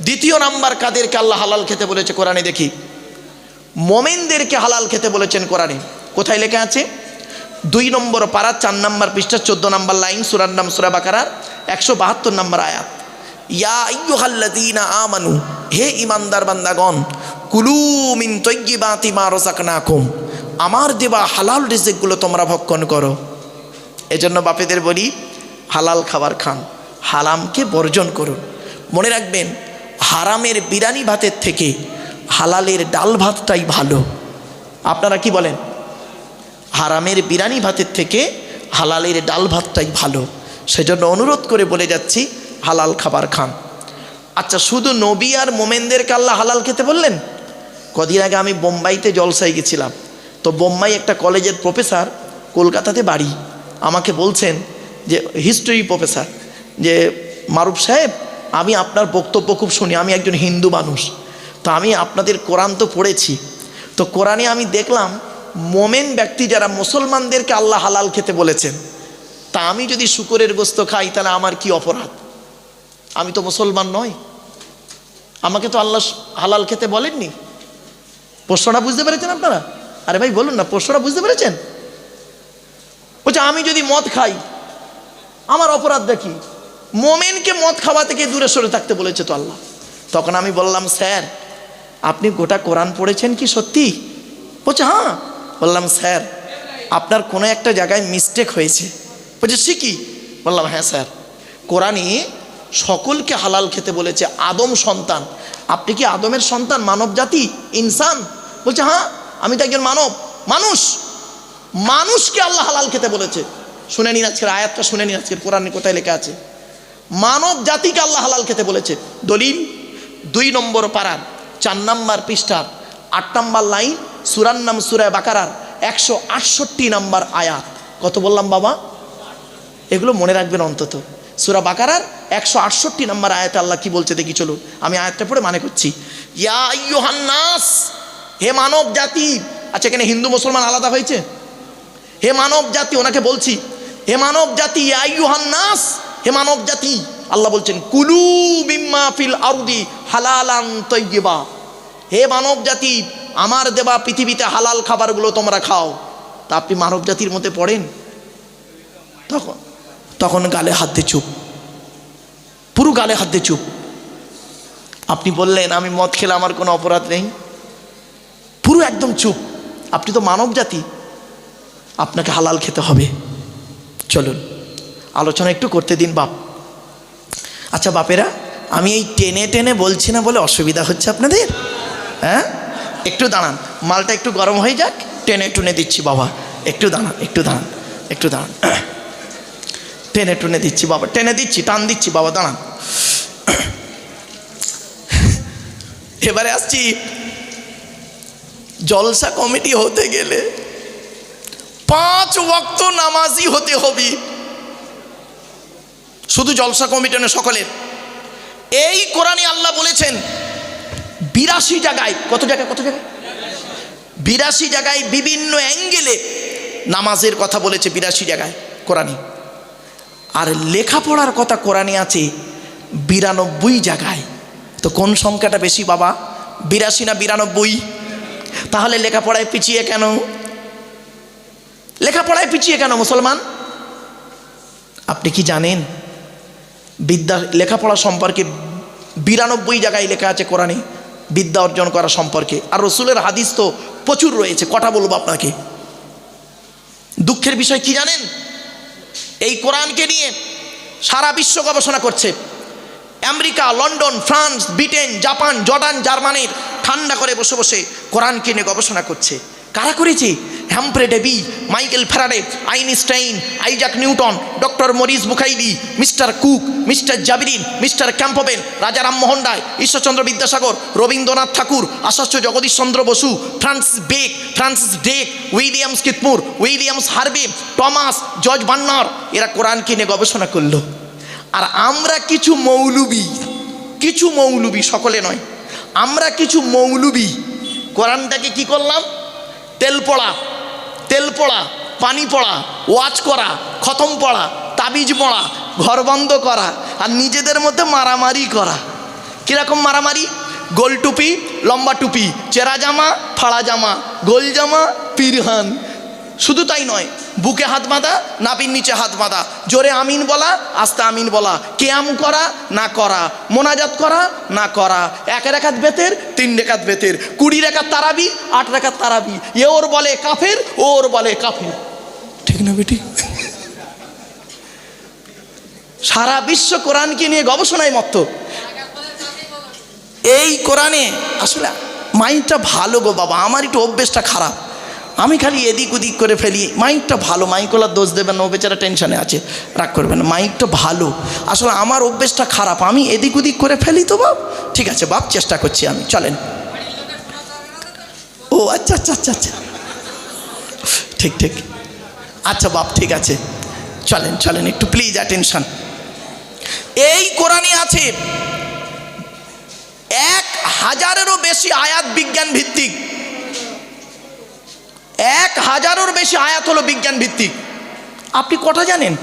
দ্বিতীয় নাম্বার কাদেরকে আল্লাহ হালাল খেতে বলেছে কোরআনে দেখি। মোমেনদেরকে হালাল খেতে বলেছেন কোরআনে। কোথায় লেখা আছে? 2 নম্বর পারা 4 নম্বর পৃষ্ঠা 14 নম্বর লাইন, সূরার নাম সূরা বাকারার 172 নম্বর আয়াত। ইয়া আইয়ুহাল্লাযীনা আমানু, হে ঈমানদার বান্দাগণ, কুলু মিন তাইয়্যিবাতি মা রাযাকনাকুম, আমার দেওয়া হালাল রিজিকগুলো তোমরা ভক্ষণ করো। এজন্য বাপেদের বলি, হালাল খাবার খান, হারামকে বর্জন করুন। মনে রাখবেন, হারামের বিরিয়ানি ভাতের থেকে হালালের ডাল ভাতটাই ভালো। আপনারা কি বলেন? হারামের বিরিয়ানি ভাতের থেকে হালালের ডাল ভাতটাই ভালো। সেজন্য অনুরোধ করে বলে যাচ্ছি, হালাল খাবার খান। আচ্ছা, শুধু নবী আর মোমেনদেরকে আল্লাহ হালাল খেতে বললেন? কদিন আগে আমি বোম্বাইতে জলসায় গেছিলাম। তো বোম্বাই একটা কলেজের প্রফেসর, কলকাতাতে বাড়ি, আমাকে বলছেন যে হিস্ট্রি প্রফেসর, যে মারুফ সাহেব, আমি আপনার বক্তব্য খুব শুনি, আমি একজন হিন্দু মানুষ, তো আমি আপনাদের কোরআন তো পড়েছি, তো কোরআনে আমি দেখলাম মোমেন ব্যক্তি যারা, মুসলমানদেরকে আল্লাহ হালাল খেতে বলেছেন। তা আমি যদি শুকরের গোস্ত খাই তাহলে আমার কি অপরাধ? আমি তো মুসলমান নই, আমাকে তো আল্লাহ হালাল খেতে বলেননি। প্রশ্নটা বুঝতে পেরেছেন আপনারা? আরে ভাই বলুন না, প্রশ্নটা বুঝতে পেরেছেন? বলছে আমি যদি মদ খাই আমার অপরাধ দেখি, মোমেনকে মদ খাওয়া থেকে দূরে সরে থাকতে বলেছে তো আল্লাহ। তখন আমি বললাম, স্যার আপনি গোটা কোরআন পড়েছেন কি সত্যি? বলছে হ্যাঁ। বললাম, স্যার আপনার কোনো একটা জায়গায় মিস্টেক হয়েছে। বলছে শিখি। বললাম, হ্যাঁ স্যার, কোরআনে সকলকে হালাল খেতে বলেছে, আদম সন্তান। আপনি কি আদমের সন্তান, মানব জাতি, ইনসান? বলছে হ্যাঁ, আমি তো একজন মানুষ। মানুষকে আল্লাহ হালাল খেতে বলেছে। শুনে নিন আজকের আয়াতটা, শুনে নিন আজকের কোরআনে কোথায় লেখা আছে। মানব জাতিকে আল্লাহ হালাল খেতে বলেছে। দলিল 2 নম্বর পারার 4 নম্বর পৃষ্ঠার 8 নম্বর লাইন, সূরার নাম সূরা বাকারার 168 নম্বর আয়াত। কত বললাম বাবা? এগুলো মনে রাখবেন অন্তত। সূরা বাকারার 168 নম্বর আয়াতে আল্লাহ কি বলছে দেখি, চলুন আমি আয়াতটা পড়ে মানে করছি। ইয়া আইয়ুহান নাস, হে মানব জাতি। আচ্ছা, এখানে হিন্দু মুসলমান আলাদা হয়েছে? হে মানব জাতি, ওনাকে বলছি, হে মানব জাতি, ইয়া আইয়ুহান নাস, হে মানব জাতি। আল্লাহ বলছেন কুলু মিম্মা ফিল আরদি হালালান তাইয়্যিবা, হে মানব জাতি, আমার দেওয়া পৃথিবীতে হালাল খাবারগুলো তোমরা খাও। তা আপনি মানব জাতির মধ্যে পড়েন? তখন গালে হাত দিয়ে চুপ, পুরো গালে হাত দিয়ে চুপ। আপনি বললেন আমি মদ খেলে আমার কোনো অপরাধ নেই, পুরো একদম চুপ। আপনি তো মানব জাতি, আপনাকে হালাল খেতে হবে। চলুন আলোচনা একটু করতে দিন বাপ। আচ্ছা বাপেরা, আমি এই টেনে টেনে বলছি না বলে অসুবিধা হচ্ছে আপনাদের? হ্যাঁ, একটু দাঁড়ান, মালটা একটু গরম হয়ে যাক, টেনে টুনে দিচ্ছি বাবা। একটু দাঁড়ান, একটু দাঁড়ান, একটু দাঁড়ান, টেনে টুনে দিচ্ছি বাবা, টেনে দিচ্ছি, টান দিচ্ছি বাবা, দাঁড়ান। এবারে আসছি, জলসা কমিটি হতে গেলে 5 ওয়াক্ত নামাজি হতে হবে। শুধু জলসা কমিটি না, সকলের। এই কোরআনে আল্লাহ বলেছেন 82 জায়গায়, কত জায়গায় 82 জায়গায় বিভিন্ন অ্যাঙ্গেলে নামাজের কথা বলেছে, 82 জায়গায় কোরআনে। আর লেখাপড়ার কথা কোরআনে আছে 92 জায়গায়। তো কোন সংখ্যাটা বেশি বাবা, 82 না 92? তাহলে লেখাপড়ায় পিছিয়ে কেন? লেখাপড়ায় পিছিয়ে কেন মুসলমান? আপনি কি জানেন লেখাপড়া সম্পর্কে 92 জায়গায় লেখা আছে কোরআনে বিদ্যা অর্জন করা সম্পর্কে। আর রসুলের হাদিস তো প্রচুর রয়েছে, কটা বলবো আপনাকে। দুঃখের বিষয় কি জানেন, এই কোরআনকে নিয়ে সারা বিশ্ব গবেষণা করছে। America, London, France, Britain, Japan, Jordan, জার্মানির ঠান্ডা করে বসে বসে কোরআনকে নিয়ে গবেষণা করছে। কারা করেছে? Humphry Davy, Michael Faraday, Einstein, Isaac Newton, doctor Maurice Bucaille, mister Cook, mister জাবিরিন, mister Campbell, Raja Rammohan Roy, Ishwarchandra Vidyasagar, Rabindranath Tagore, Acharya Jagadish Chandra Bose, Francis Drake, William স্কিথমুর, Williams Harvey, Thomas, George Bernard, এরা কোরআনকে নিয়ে গবেষণা করলো। আর আমরা কিছু মৌলবি, সকলে নয়, আমরা কিছু মৌলবি কোরআনটাকে কি করলাম? তেল পড়া, পানি পড়া, ওয়াজ করা, খতম পড়া, তাবিজ পড়া, ঘর বন্ধ করা, আর নিজেদের মধ্যে মারামারি করা। কীরকম মারামারি? গোল টুপি, লম্বা টুপি, চেরা জামা, ফাড়া জামা, গোল জামা, পিরহান। শুধু তাই নয়, বুকে হাত বাঁধা, নাভির নিচে হাত বাঁধা, জোরে আমিন বলা, আস্তে আমিন বলা, কেয়াম করা না করা, মোনাজাত করা না করা, 1 রাকাত বেতের, 3 রাকাত বেতের, 20 রাকাত তারাবি, 8 রাকাত তারাবি, এ ওর বলে কাফের, ওর বলে কাফের। ঠিক না বেটি? সারা বিশ্ব কোরআনকে নিয়ে গবেষণায় মত্ত। এই কোরআনে আসলে মাইন্ডটা ভালো গো বাবা, আমার একটু অভ্যেসটা খারাপ, আমি খালি এদিক ওদিক করে ফেলি। মাইকটা ভালো, মাইকওয়ালার দোষ দেবেন না, ও বেচারা টেনশনে আছে, রাগ করবেন না। মাইকটা ভালো, আসলে আমার অভ্যেসটা খারাপ, আমি এদিক ওদিক করে ফেলি তো বাপ। ঠিক আছে বাপ, চেষ্টা করছি আমি, চলেন। ও আচ্ছা, ঠিক, আচ্ছা বাপ, ঠিক আছে, চলেন একটু প্লিজ অ্যাটেনশন। এই কোরআনে আছে 1000-এরও বেশি আয়াত বিজ্ঞান ভিত্তিক। 1000-এরও বেশি আয়াত হলো বিজ্ঞান ভিত্তিক। আপনি কটা জানেন?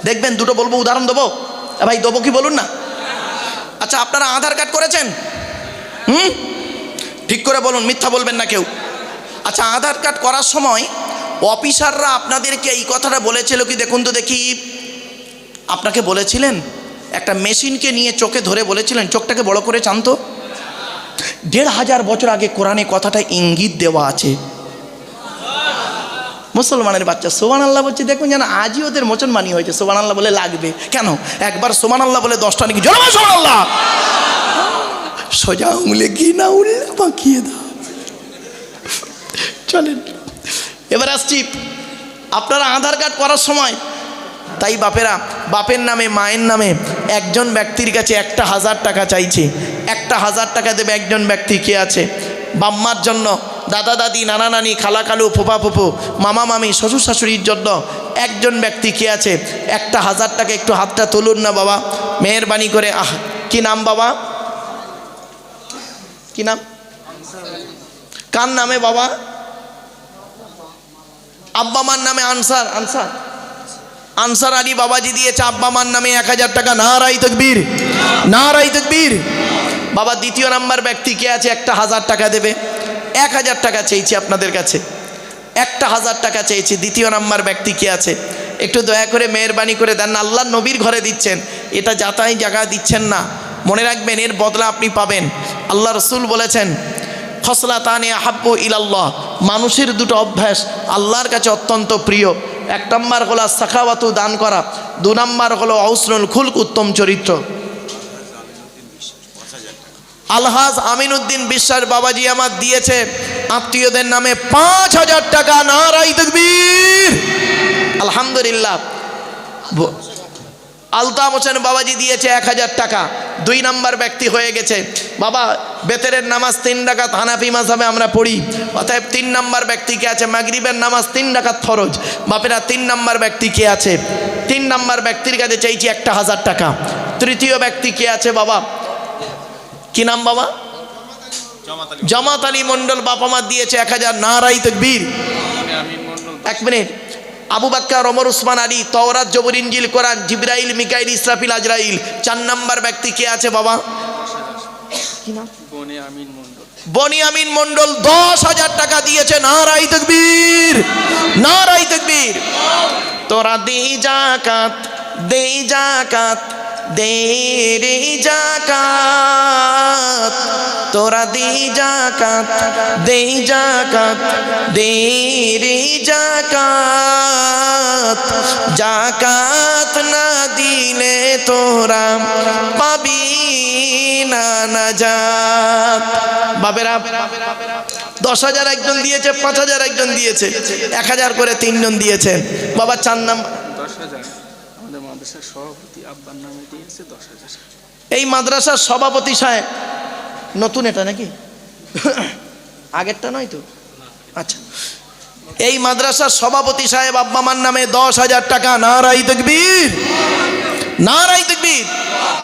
দেখবেন, দুটো বলবো, উদাহরণ দেবো। ভাই দেবো কি বলুন না? আচ্ছা, আপনারা আধার কার্ড করেছেন? ঠিক করে বলুন, মিথ্যা বলবেন না কেউ। আচ্ছা, আধার কার্ড করার সময় অফিসাররা আপনাদেরকে এই কথাটা বলেছিল কি? দেখুন তো দেখি, আপনাকে বলেছিলেন একটা মেশিনকে নিয়ে চোখে ধরে বলেছিলেন চোখটাকে বড় করে চান তো? 1500 বছর আগে কোরআনে কথাটা ইঙ্গিত দেওয়া আছে। মুসলমানের বাচ্চা সুবহানাল্লাহ বলছে, দেখুন যেন আজই ওদের মুসলমানি হয়েছে। সুবহানাল্লাহ বলে লাগবে কেন? একবার সুবহানাল্লাহ বলে 10টা নাকি জোরে সুবহানাল্লাহ, সোজা উংলে কি না উল্লে বাঁকিয়ে দাও। চলেন এবার আসছি, আপনারা আধার কার্ড করার সময়, তাই বাপেরা, বাপের নামে মায়ের নামে একজন ব্যক্তির কাছে 1000 টাকা চাইছে। 1000 টাকা দেবে একজন ব্যক্তি। কে আছে? বাম্মার জন্য, দাদা দাদি, নানা নানি, খালা খালু, ফুফা ফুফু, মামা মামি, শ্বশুর শাশুড়ির জন্য একজন ব্যক্তি। কে আছে? 1000 টাকা। একটু হাতটা তুলুন না বাবা, মেহেরবানি করে। কি নাম বাবা? কি নাম? কার নামে বাবা? আব্বা মার নামে আনসার আলী বাবাজি দিয়েছে আব্বা মার নামে 1000 টাকা। নারায়ে তাকবীর, নারায়ে তাকবীর। বাবা দ্বিতীয় নাম্বার ব্যক্তি কে আছে? 1000 টাকা দেবে। 1000 টাকা চেয়েছি আপনাদের কাছে, 1000 টাকা চেয়েছি। দ্বিতীয় নাম্বার ব্যক্তি কে আছে? একটু দয়া করে মেহেরবানি করে দেন না, আল্লাহর নবীর ঘরে দিচ্ছেন, এটা যাতাই জায়গায় দিচ্ছেন না। মনে রাখবেন, এর বদলা আপনি পাবেন। আল্লাহ রসুল বলেছেন, খসলাতানে আহাব্বু ইলাল্লাহ, মানুষের দুটো অভ্যাস আল্লাহর কাছে অত্যন্ত প্রিয়। 1 নম্বর হলো সাখাওয়াতু, দান করা। 2 নম্বর হলো হুসনুল খুলক, উত্তম চরিত্র। আলহাজ আমিনউদ্দিন বিশ্বাস বাবাজি আমার দিয়েছে আত্মীয়দের নামে 5000 টাকা। নারায়ে তাকবীর, আলহামদুলিল্লাহ। আলতাফ হোসেন বাবাজি দিয়েছে 1000 টাকা। 2 নম্বর ব্যক্তি হয়ে গেছে। বাবা বেতেরের নামাজ 3 রাকাত হানাফি মাযহাবে আমরা পড়ি, অতএব 3 নম্বর ব্যক্তি কে আছে? মাগরিবের নামাজ 3 রাকাত ফরজ। বাপেরা 3 নম্বর ব্যক্তি কে আছে? 3 নম্বর ব্যক্তির কাছে চাইছি 1000 টাকা। তৃতীয় ব্যক্তি কে আছে বাবা? কি নাম বাবা? জামাত আলী মন্ডল বাবা মা দিয়েছে 1000। নারায়ে তাকবীর। 1 মিনিট। আবু বকর, ওমর, উসমান, আলী, তাওরাত, জবুর, ইনজিল, কোরআন, জিবরাইল, মিকাইল, ইসরাফিল, আজরাইল। 4 নম্বর ব্যক্তি কে আছে বাবা? কি নাম? বনি আমিন মন্ডল 10,000 টাকা দিয়েছে। নারায়ে তাকবীর, নারায়ে তাকবীর। তোরা দে যাকাত, দে যাকাত, দে রে যাকাত, তোরা দে যাকাত, দে যাকাত, দে রে যাকাত। যাকাত না দিলে তোরা পাবি না নাজাত। বাবেরা 10,000 একজন দিয়েছে, 5,000 একজন দিয়েছে, 1,000 করে 3 জন দিয়েছেন। বাবা 4 নাম্বার 10,000 আমাদের মাদ্রাসার সভাপতি আব্বার নামে দিয়েছে 10,000। এই মাদ্রাসার সভাপতি সাহেব, নতুন এটা নাকি? আগেরটা নয় তো? আচ্ছা, এই মাদ্রাসার সভাপতি সাহেব আব্বা মার নামে 10,000 টাকা। নারায়ে তাকবীর, নারায়ে তাকবীর।